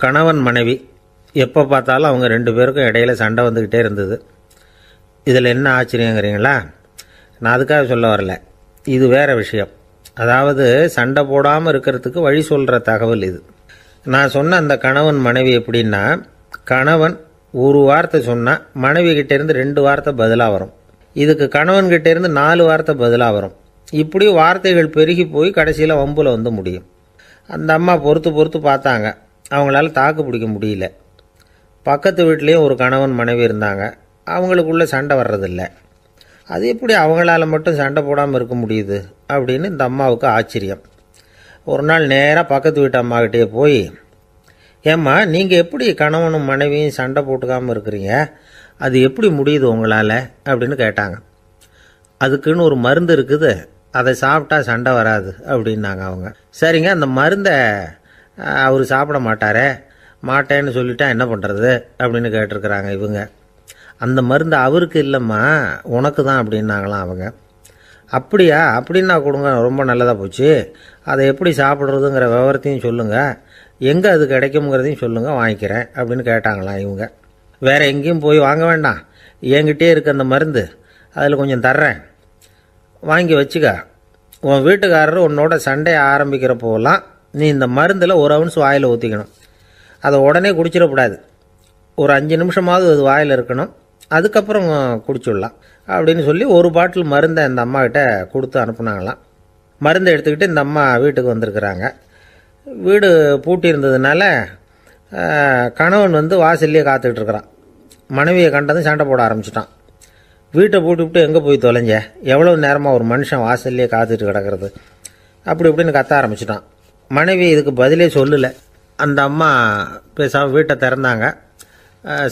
கணவன் மனைவி எப்போ பார்த்தாலும் அவங்க ரெண்டு பேருக்கும் இடையில சண்டை வந்துக்கிட்டே இருந்தது. இதில் என்ன ஆச்சரியங்கிறீங்களா? நான் அதுக்காக சொல்ல வரல, இது வேறு விஷயம். அதாவது சண்டை போடாமல் இருக்கிறதுக்கு வழி சொல்கிற தகவல் இது. நான் சொன்ன அந்த கணவன் மனைவி எப்படின்னா, கணவன் ஒரு வார்த்தை சொன்னால் மனைவி கிட்டேருந்து 2 வார்த்தை பதிலாக வரும். இதுக்கு கணவன் கிட்டேருந்து 4 வார்த்தை பதிலாக வரும். இப்படி வார்த்தைகள் பெருகி போய் கடைசியில் வம்பில் வந்து முடியும். அந்த அம்மா பொறுத்து பார்த்தாங்க, அவங்களால தாக்கு பிடிக்க முடியல. பக்கத்து வீட்லேயும் ஒரு கணவன் மனைவி இருந்தாங்க, அவங்களுக்குள்ளே சண்டை வர்றதில்லை. அது எப்படி அவங்களால மட்டும் சண்டை போடாமல் இருக்க முடியுது அப்படின்னு இந்த அம்மாவுக்கு ஆச்சரியம். ஒரு நாள் நேராக பக்கத்து வீட்டு அம்மாக்கிட்டே போய், ஏம்மா நீங்கள் எப்படி கணவனும் மனைவியும் சண்டை போட்டுக்காமல் இருக்கிறீங்க, அது எப்படி முடியுது உங்களால் அப்படின்னு கேட்டாங்க. அதுக்குன்னு ஒரு மருந்து இருக்குது, அதை சாப்பிட்டா சண்டை வராது அப்படின்னாங்க அவங்க. சரிங்க, அந்த மருந்தை அவர் சாப்பிட மாட்டேன்னு சொல்லிட்டா என்ன பண்ணுறது அப்படின்னு கேட்டிருக்கிறாங்க இவங்க. அந்த மருந்து அவருக்கு இல்லைம்மா, உனக்கு தான் அப்படின்னாங்களாம் அவங்க. அப்படியா, அப்படின்னா கொடுங்க, ரொம்ப நல்லதாக போச்சு. அதை எப்படி சாப்பிட்றதுங்கிற விவரத்தையும் சொல்லுங்கள், எங்கே அது கிடைக்குங்கிறதையும் சொல்லுங்கள், வாங்கிக்கிறேன் அப்படின்னு கேட்டாங்களாம் இவங்க. வேறு எங்கேயும் போய் வாங்க வேண்டாம், என்கிட்டே இருக்க அந்த மருந்து அதில் கொஞ்சம் தர்றேன், வாங்கி வச்சுக்க. உன் வீட்டுக்காரர் உன்னோட சண்டையை ஆரம்பிக்கிறப்போலாம் நீ இந்த மருந்தில் 1 ounce வாயில் ஊற்றிக்கணும். அதை உடனே குடிச்சிடக்கூடாது, ஒரு 5 நிமிஷமாவது அது வாயில் இருக்கணும், அதுக்கப்புறம் குடிச்சிடலாம் அப்படின்னு சொல்லி ஒரு பாட்டில் மருந்தை இந்த அம்மாக்கிட்ட கொடுத்து அனுப்புனாங்களாம். மருந்தை எடுத்துக்கிட்டு இந்த அம்மா வீட்டுக்கு வந்திருக்கிறாங்க. வீடு பூட்டி இருந்ததுனால கணவன் வந்து வாசல்லையே காத்துக்கிட்டு இருக்கிறான். மனைவியை கண்டதும் சண்டை போட ஆரம்பிச்சிட்டான். வீட்டை பூட்டிவிட்டு எங்கே போய் தொலைஞ்ச, எவ்வளோ நேரமாக ஒரு மனுஷன் வாசல்லையே காத்துட்டு கிடக்கிறது அப்படி இப்படின்னு கத்த ஆரம்பிச்சிட்டான். மனைவி இதுக்கு பதிலே சொல்லலை. அந்த அம்மா பேசாமல் வீட்டை திறந்தாங்க,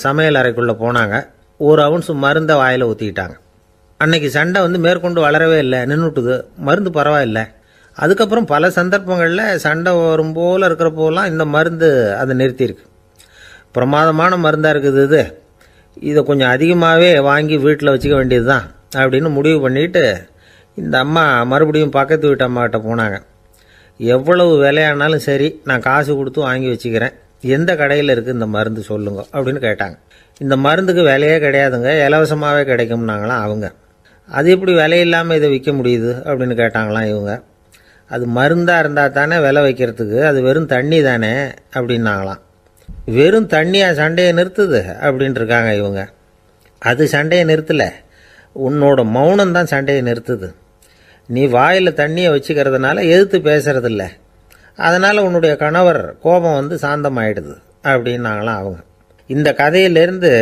சமையல் அறைக்குள்ளே போனாங்க, 1 ounce மருந்தை வாயில் ஊற்றிக்கிட்டாங்க. அன்னைக்கு சண்டை வந்து மேற்கொண்டு வளரவே இல்லை, நின்றுட்டுது. மருந்து பரவாயில்லை. அதுக்கப்புறம் பல சந்தர்ப்பங்களில் சண்டை வரும் போல் இருக்கிறப்போலாம் இந்த மருந்து அதை நிறுத்தியிருக்கு. பிரமாதமான மருந்தாக இருக்குது இதை கொஞ்சம் அதிகமாகவே வாங்கி வீட்டில் வச்சுக்க வேண்டியது தான் அப்படின்னு முடிவு பண்ணிவிட்டு இந்த அம்மா மறுபடியும் பக்கத்து வீட்டு அம்மாக்கிட்ட போனாங்க. எவ்வளவு விலையானாலும் சரி, நான் காசு கொடுத்து வாங்கி வச்சுக்கிறேன், எந்த கடையில் இருக்குது இந்த மருந்து சொல்லுங்க அப்படின்னு கேட்டாங்க. இந்த மருந்துக்கு விலையே கிடையாதுங்க, இலவசமாகவே கிடைக்கும்னாங்களாம் அவங்க. அது எப்படி விலை இல்லாமல் இதை விற்க முடியுது அப்படின்னு கேட்டாங்களாம் இவங்க. அது மருந்தாக இருந்தால் தானே விலை வைக்கிறதுக்கு, அது வெறும் தண்ணி தானே அப்படின்னாங்களாம். வெறும் தண்ணியாக சண்டையை நிறுத்துது அப்படின்ட்டு இருக்காங்க இவங்க. அது சண்டையை நிறுத்தலை, உன்னோட மௌனம் தான் சண்டையை நிறுத்துது. நீ வாயில் தண்ணியை வச்சுக்கிறதுனால எதிர்த்து பேசுறதில்ல, அதனால் உன்னுடைய கணவர் கோபம் வந்து சாந்தமாயிடுது அப்படின்னாங்களாம் அவங்க. இந்த கதையிலேருந்து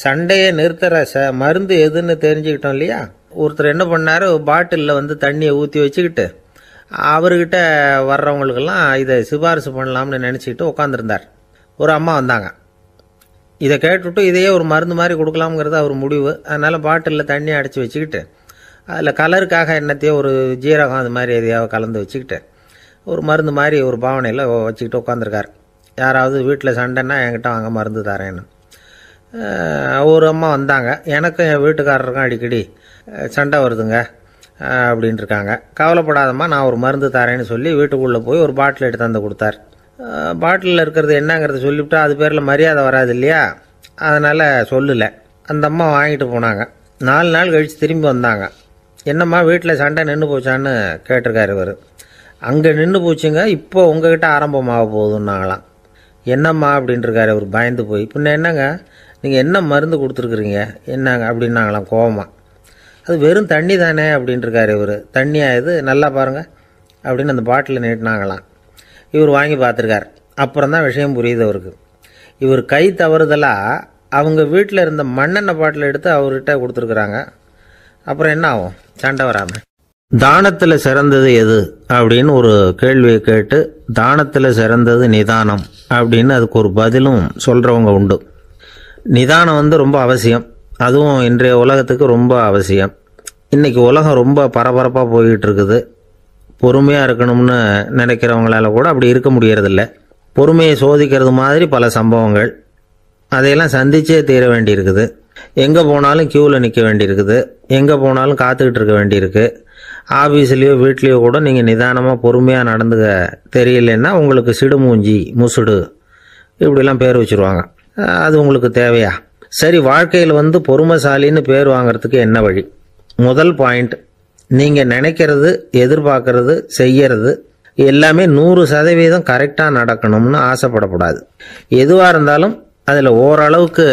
சண்டையை நிறுத்துகிற மருந்து எதுன்னு தெரிஞ்சுக்கிட்டோம் இல்லையா? ஒருத்தர் என்ன பண்ணார், பாட்டிலில் வந்து தண்ணியை ஊற்றி வச்சுக்கிட்டு அவர்கிட்ட வர்றவங்களுக்கெல்லாம் இதை சிபாரிசு பண்ணலாம்னு நினச்சிக்கிட்டு உட்காந்துருந்தார். ஒரு அம்மா வந்தாங்க. இதை கேட்டுவிட்டு இதையே ஒரு மருந்து மாதிரி கொடுக்கலாம்ங்கிறது அவர் முடிவு. அதனால் பாட்டிலில் தண்ணி அடைச்சி வச்சுக்கிட்டு அதில் கலருக்காக என்னத்தையோ ஒரு ஜீரகம் அது மாதிரி எதையாவது கலந்து வச்சுக்கிட்டு ஒரு மருந்து மாதிரி ஒரு பாவனையில் வச்சுக்கிட்டு உட்காந்துருக்கார். யாராவது வீட்டில் சண்டைன்னா என்கிட்ட வாங்க மருந்து தரேன்னு. ஒரு அம்மா வந்தாங்க, எனக்கும் என் வீட்டுக்காரருக்கும் அடிக்கடி சண்டை வருதுங்க அப்படின்ட்டு இருக்காங்க. கவலைப்படாதம்மா, நான் ஒரு மருந்து தரேன்னு சொல்லி வீட்டுக்குள்ளே போய் ஒரு பாட்டில் எடுத்து வந்து கொடுத்தார். பாட்டிலில் இருக்கிறது என்னங்கிறத சொல்லிவிட்டா அது பேரில் மரியாதை வராது இல்லையா, அதனால் சொல்லலை. அந்த அம்மா வாங்கிட்டு போனாங்க. 4 நாள் கழித்து திரும்பி வந்தாங்க. என்னம்மா வீட்டில் சண்டை நின்று போச்சான்னு கேட்டிருக்காரு இவர். அங்கே நின்று போச்சுங்க, இப்போ உங்ககிட்ட ஆரம்பமாக போகுதுன்னாங்களாம். என்னம்மா அப்படின்ட்டுருக்காரு இவர் பயந்து போய். பின்ன என்னங்க, நீங்கள் என்ன மருந்து கொடுத்துருக்குறீங்க என்னங்க அப்படின்னாங்களாம் கோவமாக. அது வெறும் தண்ணி தானே அப்படின்ட்டுருக்காரு இவர். தண்ணியாக இது, நல்லா பாருங்கள் அப்படின்னு அந்த பாட்டில் நீட்டினாங்களாம். இவர் வாங்கி பார்த்துருக்கார். அப்புறம் தான் விஷயம் புரியுது அவருக்கு. இவர் கை தவறுதலாக அவங்க வீட்டில் இருந்த மண்ணெண்ணெய் பாட்டில் எடுத்து அவர்கிட்ட கொடுத்துருக்குறாங்க. அப்புறம் என்ன ஆகும், சண்டை வராமல். தானத்தில் சிறந்தது எது அப்படின்னு ஒரு கேள்வியை கேட்டு, தானத்தில் சிறந்தது நிதானம் அப்படின்னு அதுக்கு ஒரு பதிலும் சொல்கிறவங்க உண்டு. நிதானம் வந்து ரொம்ப அவசியம், அதுவும் இன்றைய உலகத்துக்கு ரொம்ப அவசியம். இன்றைக்கி உலகம் ரொம்ப பரபரப்பாக போய்கிட்டு இருக்குது. பொறுமையாக இருக்கணும்னு நினைக்கிறவங்களால கூட அப்படி இருக்க முடியறதில்ல. பொறுமையை சோதிக்கிறது மாதிரி பல சம்பவங்கள், அதையெல்லாம் சந்திச்சே தீர வேண்டியிருக்குது. எங்கே போனாலும் க்யூவில் நிற்க வேண்டியிருக்குது, எங்கே போனாலும் காத்துக்கிட்டு இருக்க வேண்டியிருக்கு. ஆஃபீஸ்லேயோ வீட்லேயோ கூட நீங்கள் நிதானமாக பொறுமையாக நடந்துக்க தெரியலன்னா உங்களுக்கு சிடுமூஞ்சி முசுடு இப்படிலாம் பேர் வச்சுருவாங்க. அது உங்களுக்கு தேவையா? சரி, வாழ்க்கையில் பொறுமைசாலின்னு பேர் வாங்கிறதுக்கு என்ன வழி? முதல் பாயிண்ட், நீங்கள் நினைக்கிறது, எதிர்பார்க்கறது, செய்யறது எல்லாமே 100% கரெக்டாக நடக்கணும்னு ஆசைப்படக்கூடாது. எதுவாக இருந்தாலும் அதில் ஓரளவுக்கு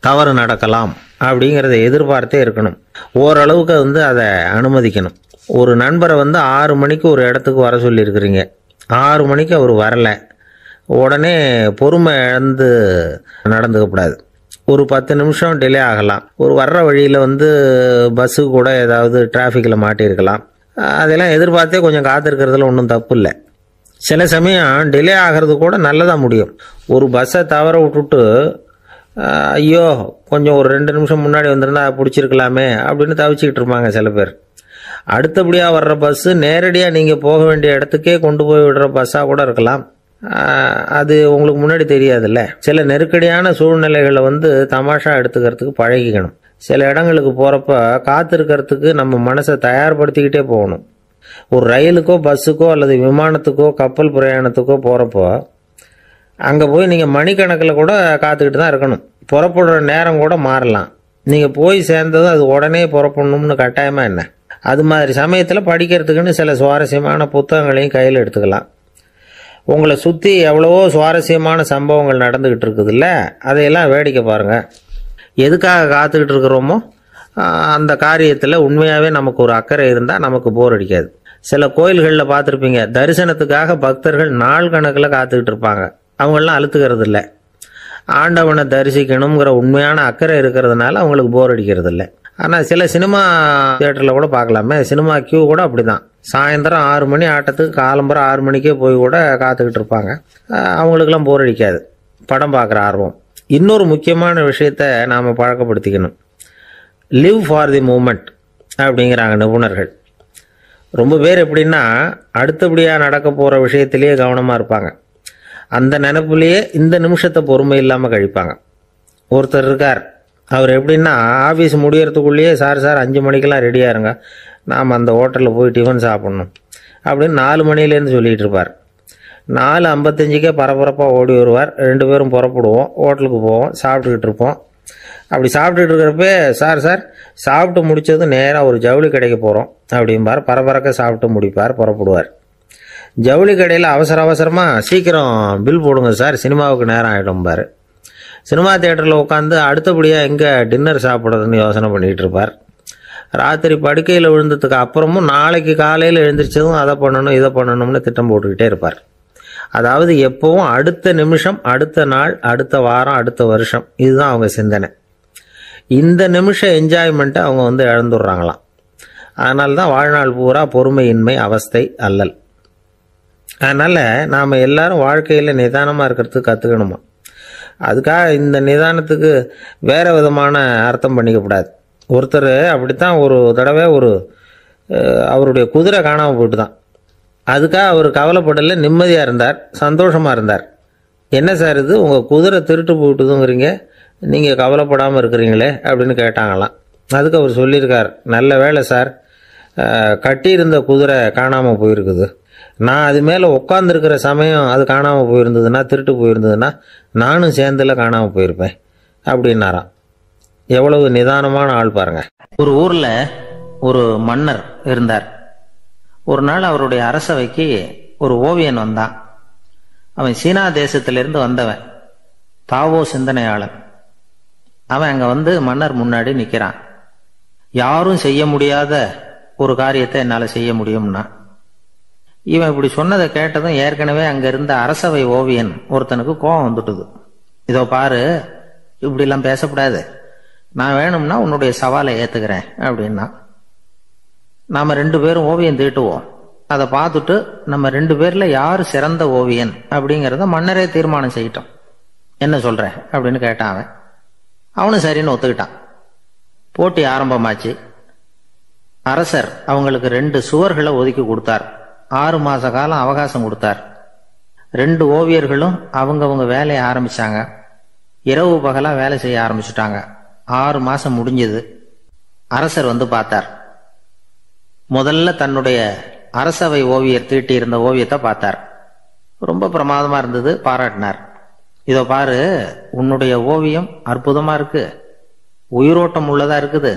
தவறு நடக்கலாம் அப்படிங்கிறத எதிர்பார்த்தே இருக்கணும். ஓரளவுக்கு அதை அனுமதிக்கணும். ஒரு நண்பரை 6 மணிக்கு ஒரு இடத்துக்கு வர சொல்லியிருக்கிறீங்க. 6 மணிக்கு அவர் வரலை, உடனே பொறுமை இழந்து நடந்துக்கக்கூடாது. ஒரு 10 நிமிஷம் டிலே ஆகலாம். ஒரு வர்ற வழியில் பஸ்ஸு கூட ஏதாவது டிராஃபிக்கில் மாட்டியிருக்கலாம். அதெல்லாம் எதிர்பார்த்தே கொஞ்சம் காத்திருக்கிறதுல ஒன்றும் தப்பு இல்லை. சில சமயம் டிலே ஆகிறது கூட நல்லதாக முடியும். ஒரு பஸ்ஸை தவற விட்டுட்டு ஐயோ கொஞ்சம் ஒரு 2 நிமிஷம் முன்னாடி வந்திருந்தா பிடிச்சிருக்கலாமே அப்படின்னு தவிச்சிக்கிட்டு இருப்பாங்க சில பேர். அடுத்தபடியாக வர்ற பஸ்ஸு நேரடியாக நீங்கள் போக வேண்டிய இடத்துக்கே கொண்டு போய் விடுற பஸ்ஸாக கூட இருக்கலாம். அது உங்களுக்கு முன்னாடி தெரியாதுல்ல. சில நெருக்கடியான சூழ்நிலைகளை தமாஷா எடுத்துக்கிறதுக்கு பழகிக்கணும். சில இடங்களுக்கு போகிறப்ப காத்திருக்கிறதுக்கு நம்ம மனசை தயார்படுத்திக்கிட்டே போகணும். ஒரு ரயிலுக்கோ பஸ்ஸுக்கோ அல்லது விமானத்துக்கோ கப்பல் பிரயாணத்துக்கோ போகிறப்போ அங்கே போய் நீங்கள் மணிக்கணக்கில் கூட காத்துக்கிட்டு தான் இருக்கணும். புறப்படுற நேரம் கூட மாறலாம். நீங்கள் போய் சேர்ந்ததும் அது உடனே புறப்படணும்னு கட்டாயமாக என்ன? அது மாதிரி சமயத்தில் படிக்கிறதுக்குன்னு சில சுவாரஸ்யமான புத்தகங்களையும் கையில் எடுத்துக்கலாம். உங்களை சுற்றி எவ்வளவோ சுவாரஸ்யமான சம்பவங்கள் நடந்துக்கிட்டு இருக்குதுல்ல, அதையெல்லாம் வேடிக்கை பாருங்கள். எதுக்காக காத்துக்கிட்டு இருக்கிறோமோ அந்த காரியத்தில் உண்மையாகவே நமக்கு ஒரு அக்கறை இருந்தால் நமக்கு போர் அடிக்காது. சில கோயில்களில் பார்த்துருப்பீங்க, தரிசனத்துக்காக பக்தர்கள் நாள் கணக்கில் காத்துக்கிட்டு இருப்பாங்க. அவங்களெலாம் அழுத்துக்கிறது இல்லை. ஆண்டவனை தரிசிக்கணுங்கிற உண்மையான அக்கறை இருக்கிறதுனால அவங்களுக்கு போர் அடிக்கிறது இல்லை. ஆனால் சில சினிமா தியேட்டரில் கூட பார்க்கலாமே, சினிமா கியூ கூட அப்படி தான். சாயந்தரம் 6 மணி ஆட்டத்துக்கு காலம்பரம் 6 மணிக்கே போய் கூட காத்துக்கிட்டு இருப்பாங்க. அவங்களுக்கெல்லாம் போர் அடிக்காது, படம் பார்க்குற ஆர்வம். இன்னொரு முக்கியமான விஷயத்தை நாம் பழக்கப்படுத்திக்கணும். லிவ் ஃபார் தி மூமெண்ட் அப்படிங்கிறாங்க நிபுணர்கள். ரொம்ப பேர் எப்படின்னா அடுத்தபடியாக நடக்க போகிற விஷயத்திலேயே கவனமாக இருப்பாங்க. அந்த நினைப்புலேயே இந்த நிமிஷத்தை பொறுமை இல்லாமல் கழிப்பாங்க. ஒருத்தர் இருக்கார், அவர் எப்படின்னா ஆஃபீஸ் முடியறதுக்குள்ளேயே சார் 5 மணிக்கெல்லாம் ரெடியாக இருங்க, நாம் அந்த ஹோட்டலில் போய் டிஃபன் சாப்பிட்ணும் அப்படின்னு 4 மணிலேருந்து சொல்லிகிட்டு இருப்பார். 4:55 பரபரப்பாக ஓடி வருவார். 2 பேரும் புறப்படுவோம், ஹோட்டலுக்கு போவோம், சாப்பிட்டுக்கிட்டு இருப்போம். அப்படி சாப்பிட்டுட்டு இருக்கிறப்ப சார் சாப்பிட்டு முடித்ததும் நேராக ஒரு ஜவுளி கடைக்கு போகிறோம் அப்படிம்பார். பரபரக்க சாப்பிட்டு முடிப்பார், புறப்படுவார். ஜவுளி கடையில் அவசரமாக சீக்கிரம் பில் போடுங்க சார், சினிமாவுக்கு நேரம் ஆகிடும்பார். சினிமா தியேட்டரில் உட்காந்து அடுத்தபடியாக எங்கே டின்னர் சாப்பிட்றதுன்னு யோசனை பண்ணிகிட்டு இருப்பார். ராத்திரி படுக்கையில் விழுந்ததுக்கு அப்புறமும் நாளைக்கு காலையில் எழுந்திரிச்சதும் அதை பண்ணணும் இதை பண்ணணும்னு திட்டம் போட்டுக்கிட்டே இருப்பார். அதாவது எப்பவும் அடுத்த நிமிஷம், அடுத்த நாள், அடுத்த வாரம், அடுத்த வருஷம், இதுதான் அவங்க சிந்தனை. இந்த நிமிஷம் என்ஜாய்மெண்ட்டை அவங்க இழந்துடுறாங்களாம். அதனால தான் வாழ்நாள் பூரா பொறுமையின்மை, அவஸ்தை, அல்லல். அதனால் நாம் எல்லாரும் வாழ்க்கையில் நிதானமாக இருக்கிறதுக்கு கற்றுக்கணுமா. அதுக்காக இந்த நிதானத்துக்கு வேறு விதமான அர்த்தம் பண்ணிக்கக்கூடாது. ஒருத்தர் அப்படித்தான் ஒரு தடவை அவருடைய குதிரை காணாமல் போயிட்டு தான். அதுக்காக அவர் கவலைப்படலை, நிம்மதியாக இருந்தார், சந்தோஷமாக இருந்தார். என்ன சார் இது, உங்கள் குதிரை திருட்டு போயிட்டுதுங்கிறீங்க, நீங்கள் கவலைப்படாமல் இருக்கிறீங்களே அப்படின்னு கேட்டாங்களாம். அதுக்கு அவர் சொல்லியிருக்கார், நல்ல வேலை சார், கட்டியிருந்த குதிரை காணாமல் போயிருக்குது. நான் அது மேலே உட்காந்துருக்கிற சமயம் அது காணாமல் போயிருந்ததுன்னா, திருட்டு போயிருந்ததுன்னா நானும் சேர்ந்துல காணாமல் போயிருப்பேன் அப்படின்னாராம். எவ்வளவு நிதானமான ஆள் பாருங்கள். ஒரு ஊரில் ஒரு மன்னர் இருந்தார். ஒரு நாள் அவருடைய அரசவைக்கு ஒரு ஓவியன் வந்தான். அவன் சீனா தேசத்திலிருந்து வந்தவன், தாவோ சிந்தனையாளன். அவன் அங்கே மன்னர் முன்னாடி நிற்கிறான். யாரும் செய்ய முடியாத ஒரு காரியத்தை என்னால் செய்ய முடியும்னா. இவன் இப்படி சொன்னதை கேட்டதும் ஏற்கனவே அங்கே இருந்த அரசவை ஓவியன் ஒருத்தனுக்கு கோபம் வந்துட்டுது. இதோ பாரு, இப்படிலாம் பேசக்கூடாது, நான் வேணும்னா உன்னுடைய சவாலை ஏற்றுக்கிறேன் அப்படின்னா. நாம் 2 பேரும் ஓவியம் தீட்டுவோம், அதை பார்த்துட்டு நம்ம 2 பேரில் யார் சிறந்த ஓவியன் அப்படிங்கிறத மன்னரே தீர்மானம் செய்யட்டும், என்ன சொல்கிற அப்படின்னு கேட்டான் அவன். அவனும் சரின்னு ஒத்துக்கிட்டான். போட்டி ஆரம்பமாச்சு. அரசர் அவங்களுக்கு 2 சுவர்களை ஒதுக்கி கொடுத்தார். 6 மாத காலம் அவகாசம் கொடுத்தார். 2 ஓவியர்களும் அவங்கவுங்க வேலையை ஆரம்பித்தாங்க. இரவு பகலாக வேலை செய்ய ஆரம்பிச்சுட்டாங்க. 6 மாதம் முடிஞ்சது. அரசர் பார்த்தார். முதல்ல தன்னுடைய அரசவை ஓவியர் தீட்டி இருந்த ஓவியத்தை பார்த்தார். ரொம்ப பிரமாதமாக இருந்தது, பாராட்டினார். இதோ பாரு, உன்னுடைய ஓவியம் அற்புதமா இருக்கு, உயிரோட்டம் உள்ளதா இருக்குது,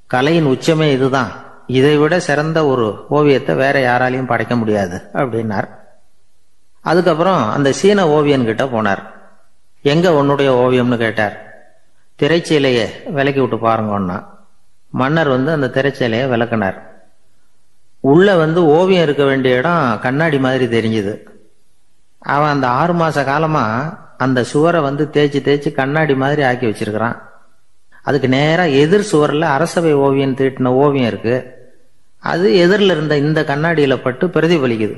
கலையின் உச்சமே இதுதான், இதை விட சிறந்த ஒரு ஓவியத்தை வேற யாராலையும் படைக்க முடியாது அப்படின்னார். அதுக்கப்புறம் அந்த சீன ஓவியன் கிட்ட போனார். எங்க உன்னுடைய ஓவியம்னு கேட்டார். திரைச்சீலையை விலக்கி விட்டு பாருங்கன்னா மன்னர் அந்த திரைச்சீலையை விளக்குனார். உள்ள ஓவியம் இருக்க வேண்டிய இடம் கண்ணாடி மாதிரி தெரிஞ்சுது. அவன் அந்த 6 மாச காலமா அந்த சுவரை தேய்ச்சி தேய்ச்சி கண்ணாடி மாதிரி ஆக்கி வச்சிருக்கிறான். அதுக்கு நேரா எதிர் சுவரில் அரசவை ஓவியம் தீட்டின ஓவியம் இருக்கு. அது எதிரில் இருந்த இந்த கண்ணாடியில பட்டு பிரதிபலிக்குது.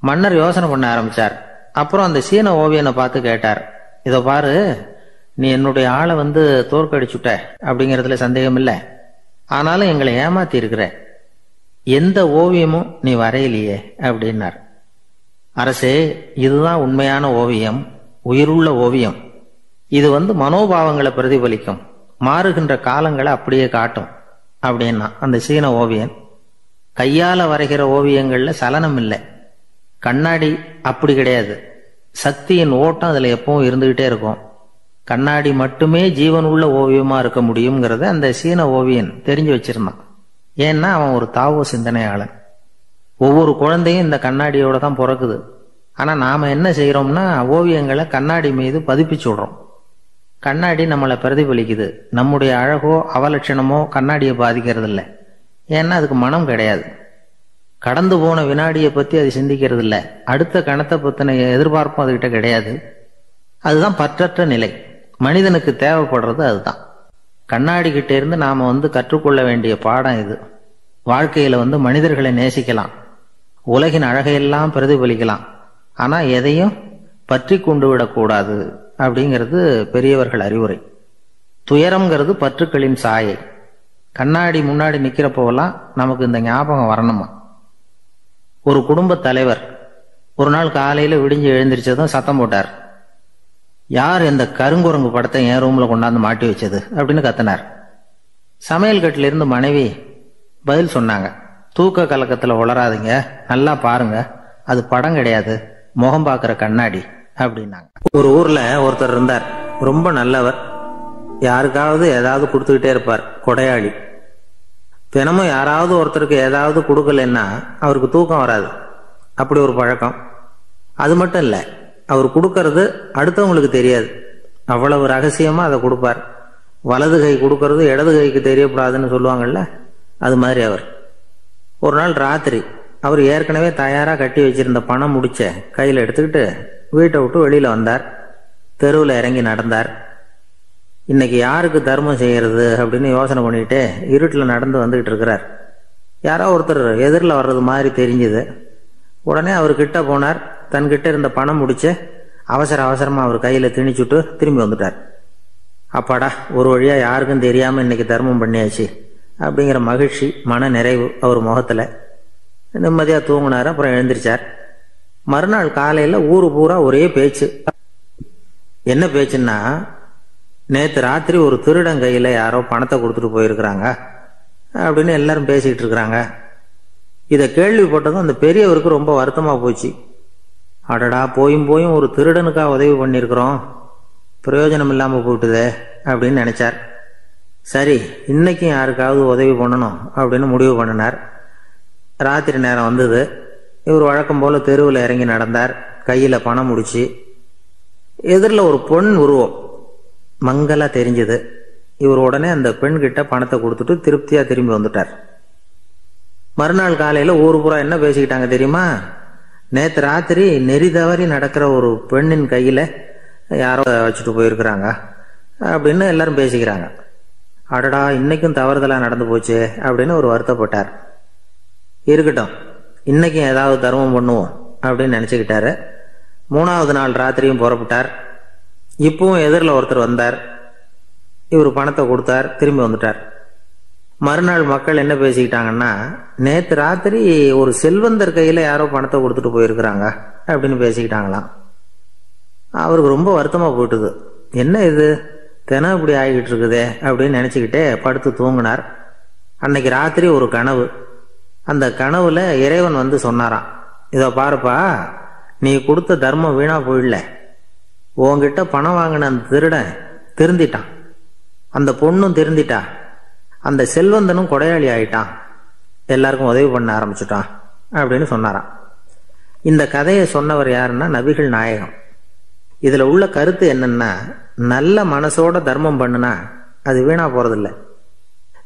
மன்னர் யோசனை பண்ண ஆரம்பிச்சார். அப்புறம் அந்த சீன ஓவியனை பார்த்து கேட்டார், இதோ பாரு, நீ என்னுடைய ஆளை தோற்கடிச்சுட்ட அப்படிங்கிறதுல சந்தேகம் இல்லை, ஆனாலும் எங்களை ஏமாத்தி இருக்கிற, எந்த ஓவியமும் நீ வரையிலையே அப்படின்னார். அரசே, இதுதான் உண்மையான ஓவியம், உயிருள்ள ஓவியம். இது மனோபாவங்களை பிரதிபலிக்கும், மாறுகின்ற காலங்களை அப்படியே காட்டும் அப்படின்னா அந்த சீன ஓவியன். கையால வரைகிற ஓவியங்கள்ல சலனம் இல்லை, கண்ணாடி அப்படி கிடையாது, சக்தியின் ஓட்டம் அதுல எப்பவும் இருந்துகிட்டே இருக்கும், கண்ணாடி மட்டுமே ஜீவன் உள்ள ஓவியமா இருக்க முடியுங்கிறத அந்த சீன ஓவியன் தெரிஞ்சு வச்சிருந்தான். ஏன்னா அவன் ஒரு தாவோ சிந்தனையாளன். ஒவ்வொரு குழந்தையும் இந்த கண்ணாடியோட தான் பிறக்குது. ஆனா நாம என்ன செய்யறோம்னா ஓவியங்களை கண்ணாடி மீது பதிப்பிச்சு விடுறோம். கண்ணாடி நம்மளை பிரதிபலிக்குது. நம்முடைய அழகோ அவலட்சணமோ கண்ணாடியை பாதிக்கிறது இல்லை. ஏன்னா அதுக்கு மனம் கிடையாது. கடந்து போன வினாடியை பத்தி அது சிந்திக்கிறது இல்லை. அடுத்த கணத்தை பத்தின எதிர்பார்ப்பும் அதுகிட்ட கிடையாது. அதுதான் பற்றற்ற நிலை. மனிதனுக்கு தேவைப்படுறது அதுதான். கண்ணாடி கிட்ட இருந்து நாம கற்றுக்கொள்ள வேண்டிய பாடம் இது. வாழ்க்கையில மனிதர்களை நேசிக்கலாம், உலகின் அழகையெல்லாம் பிரதிபலிக்கலாம், ஆனா எதையும் பற்றி கொண்டு விடக்கூடாது அப்படிங்கிறது பெரியவர்கள் அறிவுரை. துயரம்ங்கிறது பற்றுக்களின் சாயை. கண்ணாடி முன்னாடி நிக்கிறப்போவெல்லாம் நமக்கு இந்த ஞாபகம் வரணுமா. ஒரு குடும்ப தலைவர் ஒரு நாள் காலையில விடிஞ்சு எழுந்திரிச்சதும் சத்தம் போட்டார். யார் இந்த கருங்குரங்கு படத்தை என் ரூம்ல கொண்டாந்து மாட்டி வச்சது அப்படின்னு கத்தினார். சமையல் கட்டில இருந்து மனைவி பதில் சொன்னாங்க, தூக்க கலக்கத்துல உளராதீங்க, நல்லா பாருங்க, அது படம் கிடையாது, முகம் பார்க்கிற கண்ணாடி அப்படின்னாங்க. ஒரு ஊர்ல ஒருத்தர் இருந்தார், ரொம்ப நல்லவர், யாருக்காவது ஏதாவது கொடுத்துக்கிட்டே இருப்பார், கொடையாளி. தினமும் யாராவது ஒருத்தருக்கு ஏதாவது கொடுக்கலன்னா அவருக்கு தூக்கம் வராது, அப்படி ஒரு பழக்கம். அது மட்டும் இல்லை, அவர் கொடுக்கறது அடுத்தவங்களுக்கு தெரியாது, அவ்வளவு ரகசியமா அதை கொடுப்பார். வலது கை கொடுக்கறது இடது கைக்கு தெரியக்கூடாதுன்னு சொல்லுவாங்கல்ல, அது மாதிரி அவர். ஒரு நாள் ராத்திரி அவர் ஏற்கனவே தயாரா கட்டி வச்சிருந்த பணம் முடிச்ச கையில எடுத்துக்கிட்டு வீட்டை விட்டு வெளியில வந்தார். தெருவில் இறங்கி நடந்தார். இன்னைக்கு யாருக்கு தர்மம் செய்யறது அப்படின்னு யோசனை பண்ணிட்டு இருட்டில் நடந்து வந்துகிட்டு இருக்கிறார். யாரோ ஒருத்தர் எதிரில் வர்றது மாதிரி தெரிஞ்சுது. உடனே அவர் கிட்ட போனார். தன்கிட்ட இருந்த பணம் முடிச்ச அவசரமா அவர் கையில திணிச்சுட்டு திரும்பி வந்துட்டார். அப்பாடா, ஒரு வழியா யாருக்கும் தெரியாம இன்னைக்கு தர்மம் பண்ணியாச்சு அப்படிங்கிற மகிழ்ச்சி, மன நிறைவு அவர் முகத்துல. நிம்மதியா தூங்கினார். அப்புறம் எழுந்திரிச்சார். மறுநாள் காலையில ஊரு பூரா ஒரே பேச்சு. என்ன பேச்சுன்னா, நேற்று ராத்திரி ஒரு திருடன் கையில யாரோ பணத்தை கொடுத்துட்டு போயிருக்கிறாங்க அப்படின்னு எல்லாரும் பேசிக்கிட்டு இருக்கிறாங்க. இதை கேள்விப்பட்டதும் அந்த பெரியவருக்கு ரொம்ப வருத்தமா போச்சு. அடடா, போயும் ஒரு திருடனுக்கா உதவி பண்ணியிருக்கிறோம், பிரயோஜனம் இல்லாம போயிட்டுதே அப்படின்னு நினைச்சார். சரி, இன்னைக்கும் யாருக்காவது உதவி பண்ணணும் அப்படின்னு முடிவு பண்ணினார். ராத்திரி நேரம் வந்தது. இவர் வழக்கம் போல தெருவில் இறங்கி நடந்தார். கையில பணம் முடிச்சு. எதிரில் ஒரு பொன் உருவம் மங்கலா தெரிஞ்சது. இவர் உடனே அந்த பெண் கிட்ட பணத்தை கொடுத்துட்டு திருப்தியா திரும்பி வந்துட்டார். மறுநாள் காலையில ஊரு பூரா என்ன பேசிக்கிட்டாங்க தெரியுமா? நேற்று ராத்திரி நெறி தவறி நடக்கிற ஒரு பெண்ணின் கையில யாரோ வச்சுட்டு போயிருக்கிறாங்க அப்படின்னு எல்லாரும் பேசிக்கிறாங்க. அடடா, இன்னைக்கும் தவறுதலா நடந்து போச்சு அப்படின்னு ஒரு வருத்தப்பட்டார். இருக்கட்டும், இன்னைக்கும் ஏதாவது தர்மம் பண்ணுவோம் அப்படின்னு நினைச்சுக்கிட்டாரு. 3வது நாள் ராத்திரியும் புறப்பட்டார். இப்பவும் எதிரில் ஒருத்தர் வந்தார். இவர் பணத்தை கொடுத்தார், திரும்பி வந்துட்டார். மறுநாள் மக்கள் என்ன பேசிக்கிட்டாங்கன்னா, நேற்று ராத்திரி ஒரு செல்வந்தர் கையில யாரோ பணத்தை கொடுத்துட்டு போயிருக்கிறாங்க அப்படின்னு பேசிக்கிட்டாங்களாம். அவருக்கு ரொம்ப வருத்தமா போயிட்டுது. என்ன இது, தினம் இப்படி ஆகிட்டு இருக்குதே அப்படின்னு நினைச்சுக்கிட்டே படுத்து தூங்கினார். அன்னைக்கு ராத்திரி ஒரு கனவு. அந்த கனவுல இறைவன் சொன்னாராம், இதோ பாருப்பா, நீ கொடுத்த தர்மம் வீணா போயிடல, உங்ககிட்ட பணம் வாங்கின அந்த திருடன் திருந்திட்டான், அந்த பொண்ணும் திருந்திட்டா, அந்த செல்வந்தனும் கொடையாளி ஆயிட்டான், எல்லாருக்கும் உதவி பண்ண ஆரம்பிச்சுட்டான் அப்படின்னு சொன்னாராம். இந்த கதையை சொன்னவர் யாருன்னா நபிகள் நாயகம். இதுல உள்ள கருத்து என்னன்னா, நல்ல மனசோட தர்மம் பண்ணுனா அது வீணா போறதில்லை.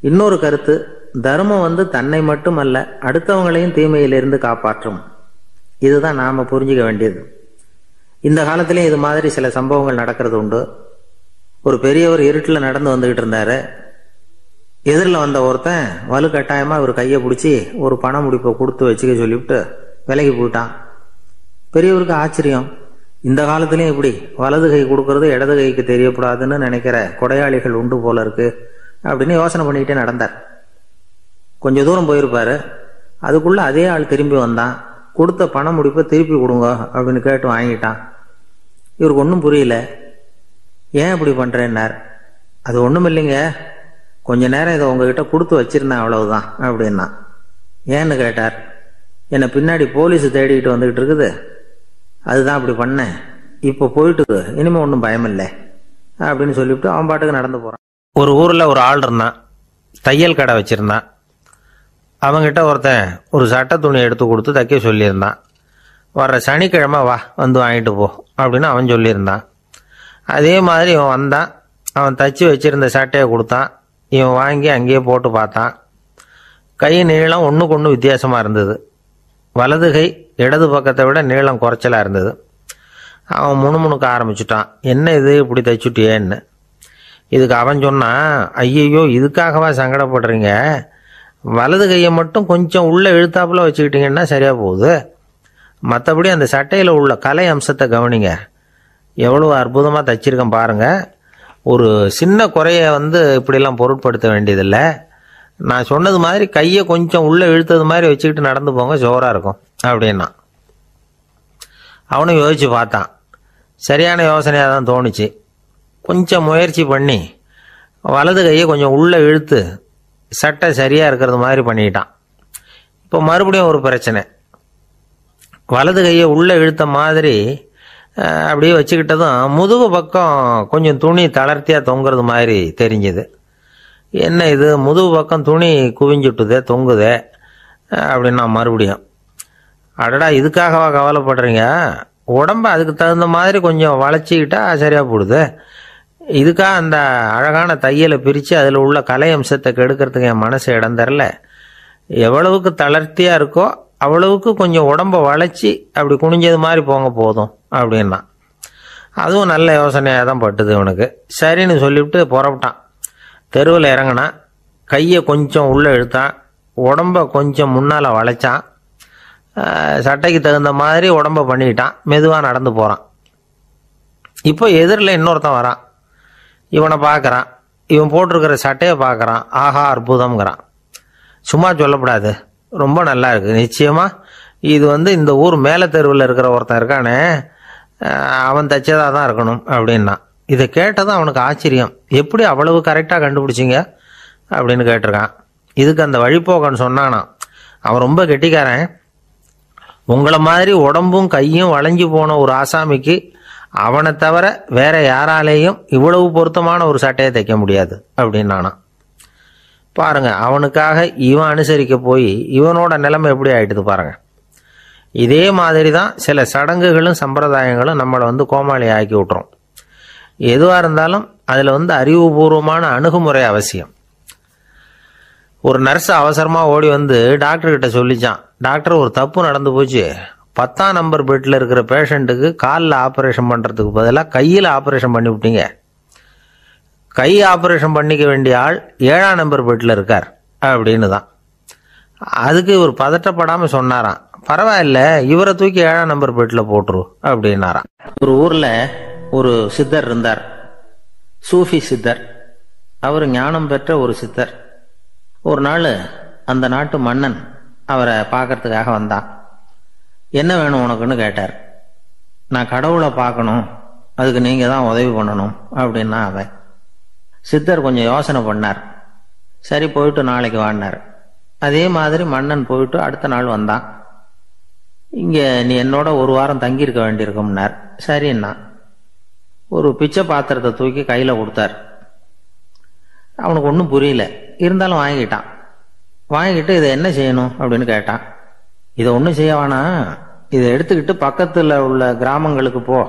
இன்னொரு கருத்து, தர்மம் தன்னை மட்டுமல்ல அடுத்தவங்களையும் தீமையிலிருந்து காப்பாற்றும். இதுதான் நாம புரிஞ்சுக்க வேண்டியது. இந்த காலத்திலயும் இது மாதிரி சில சம்பவங்கள் நடக்கிறது உண்டு. ஒரு பெரியவர் இருட்டில் நடந்து வந்துகிட்டு இருந்தாரு. எதிரில் வந்த ஒருத்தன் வலுக்கட்டாயமா இவர் கையை பிடிச்சி ஒரு பண முடிப்பை கொடுத்து வச்சுக்க சொல்லிவிட்டு விலகி போயிட்டான். பெரியவருக்கு ஆச்சரியம், இந்த காலத்திலயும் இப்படி வலது கை கொடுக்கறது இடது கைக்கு தெரியக்கூடாதுன்னு நினைக்கிற கொடையாளிகள் உண்டு போல இருக்கு அப்படின்னு யோசனை பண்ணிக்கிட்டே நடந்தார். கொஞ்ச தூரம் போயிருப்பாரு. அதுக்குள்ள அதே ஆள் திரும்பி வந்தான். கொடுத்த பண முடிப்பை திருப்பி கொடுங்க அப்படின்னு கேட்டு வாங்கிட்டான். இவருக்கு ஒன்றும் புரியல. ஏன் இப்படி பண்றேன்னார். அது ஒன்றும் இல்லைங்க, கொஞ்ச நேரம் இதை உங்ககிட்ட கொடுத்து வச்சிருந்தேன் அவ்வளவுதான் அப்படின்னா. ஏன்னு கேட்டார். என்னை பின்னாடி போலீஸ் தேடிக்கிட்டு வந்துகிட்டு இருக்குது, அதுதான் அப்படி பண்ணேன், இப்போ போயிட்டு இனிமே ஒன்றும் பயமில்லை அப்படின்னு சொல்லிவிட்டு அவன் பாட்டுக்கு நடந்து போறான். ஒரு ஊர்ல ஒரு ஆள் இருந்தான், தையல் கடை வச்சிருந்தான். அவங்கிட்ட ஒருத்தன் ஒரு சட்டை துணி எடுத்து கொடுத்து தைக்க சொல்லியிருந்தான். வர்ற சனிக்கிழமை வா வாங்கிட்டு போ அப்படின்னு அவன் சொல்லியிருந்தான். அதே மாதிரி இவன் வந்தான். அவன் தச்சு வச்சிருந்த சட்டையை கொடுத்தான். இவன் வாங்கி அங்கேயே போட்டு பார்த்தான். கை நீளம் ஒன்றுக்கு ஒன்று வித்தியாசமாக இருந்தது. வலது கை இடது பக்கத்தை விட நீளம் குறைச்சலாக இருந்தது. அவன் முணுமுணுக்க ஆரம்பிச்சுட்டான், என்ன இது இப்படி தைச்சுட்டியேன்னு. இதுக்கு அவன் சொன்னான், ஐயையோ இதுக்காகவா சங்கடப்படுறீங்க, வலது கையை மட்டும் கொஞ்சம் உள்ளே இழுத்தாப்புல வச்சுக்கிட்டீங்கன்னா சரியாக போகுது, மற்றபடி அந்த சட்டையில் உள்ள கலை அம்சத்தை கவனிங்க, எவ்வளோ அற்புதமாக தைச்சிருக்கேன் பாருங்க, ஒரு சின்ன குறைய இப்படிலாம் பொருட்படுத்த வேண்டியதில்லை, நான் சொன்னது மாதிரி கையை கொஞ்சம் உள்ளே இழுத்தது மாதிரி வச்சுக்கிட்டு நடந்து போங்க, ஜோராக இருக்கும் அப்படின்னா. அவனும் யோசிச்சு பார்த்தான். சரியான யோசனையாக தான் தோணுச்சு. கொஞ்சம் முயற்சி பண்ணி வலது கையை கொஞ்சம் உள்ளே இழுத்து சட்டை சரியாக இருக்கிறது மாதிரி பண்ணிக்கிட்டான். இப்போ மறுபடியும் ஒரு பிரச்சனை. வலது கையை உள்ளே இழுத்த மாதிரி அப்படியே வச்சுக்கிட்டதும் முதுகு பக்கம் கொஞ்சம் துணி தளர்த்தியாக தொங்குறது மாதிரி தெரிஞ்சுது. என்ன இது முதுகு பக்கம் துணி குவிஞ்சுட்டுதே தொங்குதே அப்படின்னா மறுபடியும், அடடா இதுக்காகவா கவலைப்படுறீங்க, உடம்ப அதுக்கு தகுந்த மாதிரி கொஞ்சம் வளைச்சிக்கிட்டா சரியாக போடுது, இதுக்காக அந்த அழகான தையலை பிரித்து அதில் உள்ள கலை அம்சத்தை கெடுக்கிறதுக்கு என் மனசு இடம் தரல, எவ்வளவுக்கு தளர்த்தியாக இருக்கோ அவ்வளவுக்கு கொஞ்சம் உடம்ப வளைச்சி அப்படி குனிஞ்சது மாதிரி போங்க போதும் அப்படின்னா. அதுவும் நல்ல யோசனையாக தான் பட்டுது இவனுக்கு. சரின்னு சொல்லிவிட்டு புறப்பட்டான். தெருவில் இறங்கினான். கையை கொஞ்சம் உள்ளே இழுத்தான், உடம்ப கொஞ்சம் முன்னால் வளைச்சான், சட்டைக்கு தகுந்த மாதிரி உடம்ப பண்ணிக்கிட்டான், மெதுவாக நடந்து போகிறான். இப்போ எதிரில் இன்னொருத்தன் வரான். இவனை பார்க்குறான். இவன் போட்டிருக்கிற சட்டையை பார்க்குறான். ஆஹா அற்புதம்ங்கிறான். சும்மா சொல்லக்கூடாது, ரொம்ப நல்லா இருக்குது, நிச்சயமாக இது இந்த ஊர் மேலே தெருவில் இருக்கிற ஒருத்தன் இருக்கானே அவன் தைச்சதாக தான் இருக்கணும் அப்படின்னா. இதை கேட்டதும் அவனுக்கு ஆச்சரியம், எப்படி அவ்வளவு கரெக்டாக கண்டுபிடிச்சிங்க அப்படின்னு கேட்டிருக்கான். இதுக்கு அந்த வழிபோக்கன்னு சொன்னானா, அவன் ரொம்ப கெட்டிக்காரன், உங்களை மாதிரி உடம்பும் கையும் வளைஞ்சு போன ஒரு ஆசாமிக்கு அவனை தவிர வேற யாராலேயும் இவ்வளவு பொருத்தமான ஒரு சட்டையை தைக்க முடியாது அப்படின்னானா. பாருங்க, அவனுக்காக இவன் அனுசரிக்க போய் இவனோட நிலைமை எப்படி ஆயிட்டுது பாருங்க. இதே மாதிரி தான் சில சடங்குகளும் சம்பிரதாயங்களும் நம்மளை கோமாளி ஆக்கி விட்டுரும். எதுவாக இருந்தாலும் அதில் அறிவுபூர்வமான அணுகுமுறை அவசியம். ஒரு நர்ஸ் அவசரமாக ஓடி டாக்டர்கிட்ட சொல்லிச்சான், டாக்டர் ஒரு தப்பு நடந்து போச்சு, 10ஆம் நம்பர் பெட்டில் இருக்கிற பேஷண்ட்டுக்கு காலில் ஆப்ரேஷன் பண்ணுறதுக்கு பதிலாக கையில் ஆப்ரேஷன் பண்ணி விட்டீங்க, கை ஆப்ரேஷன் பண்ணிக்க வேண்டிய ஆள் 7ஆம் நம்பர் பெட்டில் இருக்கார் அப்படின்னு தான். அதுக்கு இவர் பதட்டப்படாமல் சொன்னாராம், பரவாயில்ல இவரை தூக்கி 7ஆம் நம்பர் பெட்டில் போட்டுரு அப்படின்னாராம். ஒரு ஊரில் ஒரு சித்தர் இருந்தார், சூஃபி சித்தர். அவர் ஞானம் பெற்ற ஒரு சித்தர். ஒரு நாள் அந்த நாட்டு மன்னன் அவரை பார்க்கறதுக்காக வந்தான். என்ன வேணும் உனக்குன்னு கேட்டார். நான் கடவுளை பார்க்கணும், அதுக்கு நீங்கள் தான் உதவி பண்ணணும் அப்படின்னா அவன். சித்தர் கொஞ்சம் யோசனை பண்ணார். சரி போயிட்டு நாளைக்கு வாடினார். அதே மாதிரி மன்னன் போயிட்டு அடுத்த நாள் வந்தான். இங்கே நீ என்னோட ஒரு வாரம் தங்கியிருக்க வேண்டியிருக்கும்னார். சரின்னா ஒரு பிச்சை பாத்திரத்தை தூக்கி கையில் கொடுத்தார். அவனுக்கு ஒன்றும் புரியல, இருந்தாலும் வாங்கிட்டான். வாங்கிட்டு இதை என்ன செய்யணும் அப்படின்னு கேட்டான். இதை ஒன்றும் செய்ய வேணாம், இதை எடுத்துக்கிட்டு பக்கத்தில் உள்ள கிராமங்களுக்கு போ,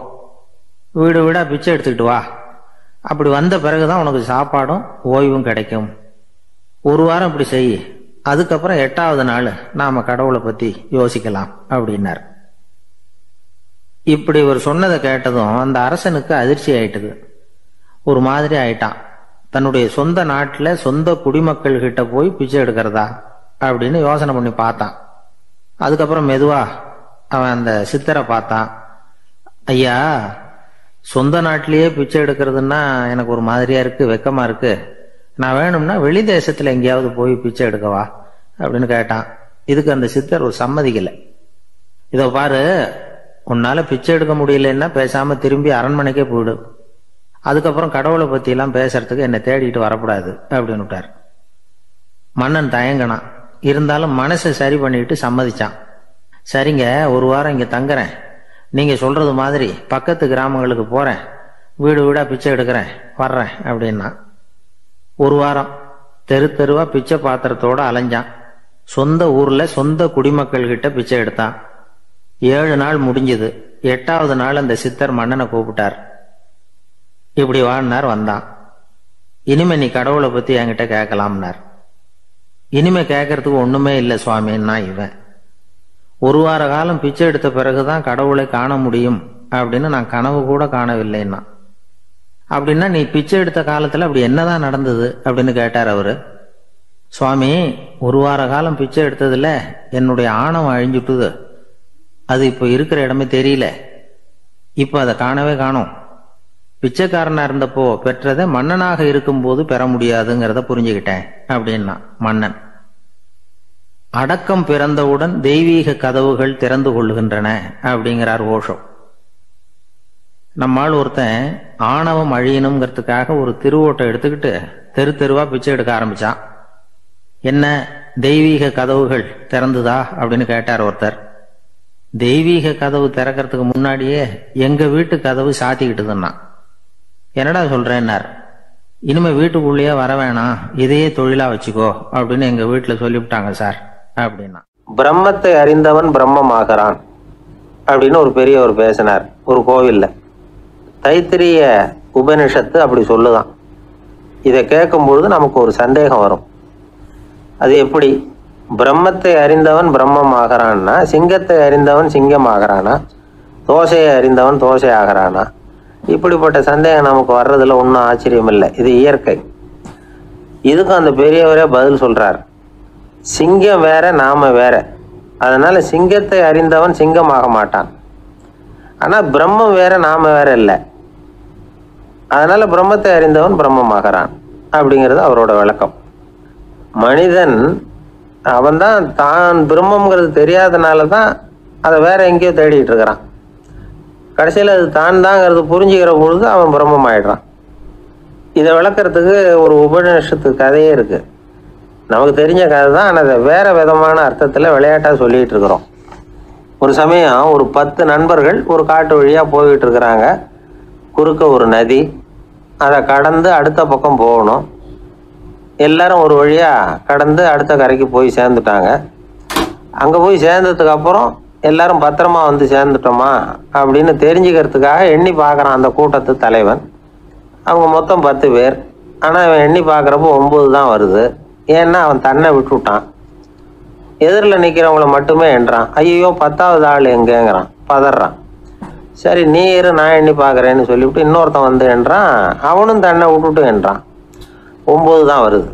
வீடு வீடாக பிச்சை எடுத்துக்கிட்டு வா. அப்படி வந்த பிறகுதான் உனக்கு சாப்பாடும் ஓய்வும் கிடைக்கும். ஒரு வாரம் இப்படி செய், அதுக்கப்புறம் 8வது நாள் நாம கடவுளை பற்றி யோசிக்கலாம் அப்படின்னார். இப்படி இவர் சொன்னதை கேட்டதும் அந்த அரசனுக்கு அதிர்ச்சி ஆயிட்டுது. ஒரு மாதிரி ஆயிட்டான். தன்னுடைய சொந்த நாட்டில் சொந்த குடிமக்கள் கிட்ட போய் பிச்சை எடுக்கிறதா அப்படின்னு யோசனை பண்ணி பார்த்தான். அதுக்கப்புறம் மெதுவா அவன் அந்த சித்தரை பார்த்தான். ஐயா, சொந்த நாட்டிலேயே பிச்சை எடுக்கிறதுன்னா எனக்கு ஒரு மாதிரியா இருக்கு, வெக்கமா இருக்கு. நான் வேணும்னா வெளி தேசத்துல எங்கேயாவது போய் பிச்சை எடுக்கவா அப்படின்னு கேட்டான். இதுக்கு அந்த சித்தர் ஒரு சம்மதிக்கலை. இதோ பாரு, உன்னால பிச்சை எடுக்க முடியலன்னா பேசாம திரும்பி அரண்மனைக்கே போயிடு, அதுக்கப்புறம் கடவுளை பத்தி எல்லாம் பேசுறதுக்கு என்னை தேடிட்டு வரக்கூடாது அப்படின்னு விட்டார். மன்னன் தயங்கினான், இருந்தாலும் மனசை சரி பண்ணிட்டு சம்மதிச்சான். சரிங்க, ஒரு வாரம் இங்க தங்குறேன், நீங்க சொல்றது மாதிரி பக்கத்து கிராமங்களுக்கு போறேன், வீடு வீடா பிச்சை எடுக்கிறேன், வர்றேன் அப்படின்னா. ஒரு வாரம் தெரு தெருவா பிச்சை பாத்திரத்தோட அலைஞ்சான். சொந்த ஊர்ல சொந்த குடிமக்கள் கிட்ட பிச்சை எடுத்தான். 7 நாள் முடிஞ்சது. 8வது நாள் அந்த சித்தர் மன்னனை கூப்பிட்டார். இப்படி வாழ்னார். வந்தான். இனிமே நீ கடவுளை பத்தி என்கிட்ட கேட்கலாம்னார். இனிமே கேட்கறதுக்கு ஒண்ணுமே இல்லை சுவாமின்னா இவன். ஒரு வார காலம் பிச்சை எடுத்த பிறகுதான் கடவுளை காண முடியும் அப்படின்னு நான் கனவு கூட காணவில்லைன்னா. அப்படின்னா நீ பிச்சை எடுத்த காலத்துல அப்படி என்னதான் நடந்தது அப்படின்னு கேட்டார் அவரு. சுவாமி, ஒரு வார காலம் பிச்சை எடுத்ததுல என்னுடைய ஆணவம் அழிஞ்சுட்டுது. அது இப்போ இருக்கிற இடமே தெரியல. இப்ப அதை காணவே காணோம். பிச்சைக்காரனா இருந்தப்போ பெற்றதை மன்னனாக இருக்கும்போது பெற முடியாதுங்கிறத புரிஞ்சுக்கிட்டேன் அப்படின்னா மன்னன். அடக்கம் பிறந்தவுடன் தெய்வீக கதவுகள் திறந்து கொள்ளுகின்றன அப்படிங்கிறார் ஓஷோ. நம்மால் ஒருத்தன் ஆணவம் அழியணுங்கிறதுக்காக ஒரு திருவோட்டை எடுத்துக்கிட்டு தெரு தெருவா பிச்சை எடுக்க ஆரம்பிச்சான். என்ன, தெய்வீக கதவுகள் திறந்துதா அப்படின்னு கேட்டார் ஒருத்தர். தெய்வீக கதவு திறக்கிறதுக்கு முன்னாடியே எங்க வீட்டு கதவு சாத்திக்கிட்டுதுன்னா. என்னடா சொல்றேன்னார். இனிமே வீட்டுக்குள்ளேயே வர வேணாம், இதையே தொழிலா வச்சுக்கோ அப்படின்னு எங்க வீட்டுல சொல்லிவிட்டாங்க சார் அப்படின்னா. பிரம்மத்தை அறிந்தவன் பிரம்மமாகிறான் அப்படின்னு ஒரு பெரியவர் பேசினார் ஒரு கோவில்ல. தைத்திரிய உபனிஷத்து அப்படி சொல்லுதான். இதை கேட்கும் பொழுது நமக்கு ஒரு சந்தேகம் வரும். அது எப்படி? பிரம்மத்தை அறிந்தவன் பிரம்மம் ஆகிறான்னா, சிங்கத்தை அறிந்தவன் சிங்கம் ஆகிறானா, தோசையை அறிந்தவன் தோசை ஆகிறானா? இப்படிப்பட்ட சந்தேகம் நமக்கு வர்றதுல ஒன்றும் ஆச்சரியம் இல்லை. இது இயற்கை. இதுக்கும் அந்த பெரியவரே பதில் சொல்றார். சிங்கம் வேற, நாம வேற. அதனால சிங்கத்தை அறிந்தவன் சிங்கம் ஆக மாட்டான். ஆனா பிரம்மம் வேற, நாம வேற இல்லை. அதனால பிரம்மத்தை அறிந்தவன் பிரம்மம் ஆகிறான் அப்படிங்கிறது அவரோட விளக்கம். மனிதன் அவன்தான் தான் பிரம்மங்கிறது தெரியாதனால தான் அதை வேற எங்கேயோ தேடிட்டு இருக்கிறான். கடைசியில் அது தான் தாங்கிறது புரிஞ்சுக்கிற பொழுது அவன் பிரம்மம் ஆயிடுறான். இதை விளக்கறதுக்கு ஒரு உபநிஷத்து கதையே இருக்கு. நமக்கு தெரிஞ்ச கதை தான், ஆனால் அதை வேற விதமான அர்த்தத்தில் விளையாட்டாக சொல்லிட்டு இருக்கிறோம். ஒரு சமயம் ஒரு 10 நண்பர்கள் ஒரு காட்டு வழியாக போய்கிட்டு இருக்கிறாங்க. குறுக்க ஒரு நதி, அதை கடந்து அடுத்த பக்கம் போகணும். எல்லாரும் ஒரு வழியாக கடந்து அடுத்த கரைக்கு போய் சேர்ந்துட்டாங்க. அங்கே போய் சேர்ந்ததுக்கு அப்புறம் எல்லாரும் பத்திரமா வந்து சேர்ந்துட்டோமா அப்படின்னு தெரிஞ்சுக்கிறதுக்காக எண்ணி பார்க்குறான் அந்த கூட்டத்து தலைவன். அவங்க மொத்தம் 10 பேர். ஆனால் அவன் எண்ணி பார்க்குறப்போ 9 தான் வருது. ஏன்னா அவன் தன்னை விட்டுவிட்டான். எதிரில் நிற்கிறவங்கள மட்டுமே எண்றான். ஐயோ 10வது ஆள் எங்கேங்கிறான், பதறான். சரி நீ இரு, நான் எண்ணி பார்க்குறேன்னு சொல்லிவிட்டு இன்னொருத்தன் வந்து எண்றான். அவனும் தன்னை விட்டுட்டு எண்றான். 9 தான் வருது.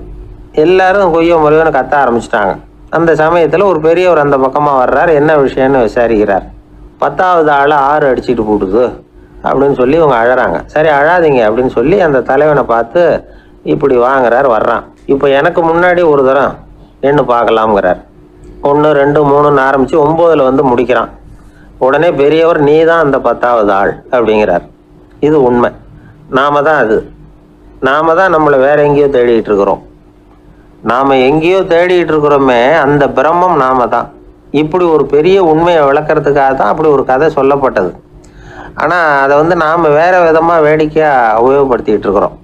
எல்லாரும் கொய்யோ முறையோன்னு கத்த ஆரம்பிச்சிட்டாங்க. அந்த சமயத்தில் ஒரு பெரியவர் அந்த பக்கமாக வர்றார். என்ன விஷயம்னு விசாரிக்கிறார். 10வது ஆள் 6 அடிச்சுட்டு போட்டுது அப்படின்னு சொல்லி இவங்க அழறாங்க. சரி அழாதீங்க அப்படின்னு சொல்லி அந்த தலைவனை பார்த்து இப்படி வாங்குறார். வர்றான். இப்போ எனக்கு முன்னாடி ஒரு தரம் எண்ணு பார்க்கலாம்ங்கிறார். 1 2 3ன்னு ஆரம்பித்து 9ல் வந்து முடிக்கிறான். உடனே பெரியவர் நீ தான் அந்த 10வது ஆள் அப்படிங்கிறார். இது உண்மை. நாம தான் அது. நாம தான் நம்மளை வேற எங்கேயோ தேடிட்டு இருக்கிறோம். நாம எங்கேயோ தேடிட்டு இருக்கிறோமே, அந்த பிரம்மம் நாம தான். இப்படி ஒரு பெரிய உண்மையை விளக்கறதுக்காக தான் அப்படி ஒரு கதை சொல்லப்பட்டது. ஆனால் அதை நாம் வேறு விதமாக வேடிக்கையாக உபயோகப்படுத்திக்கிட்டு இருக்கிறோம்.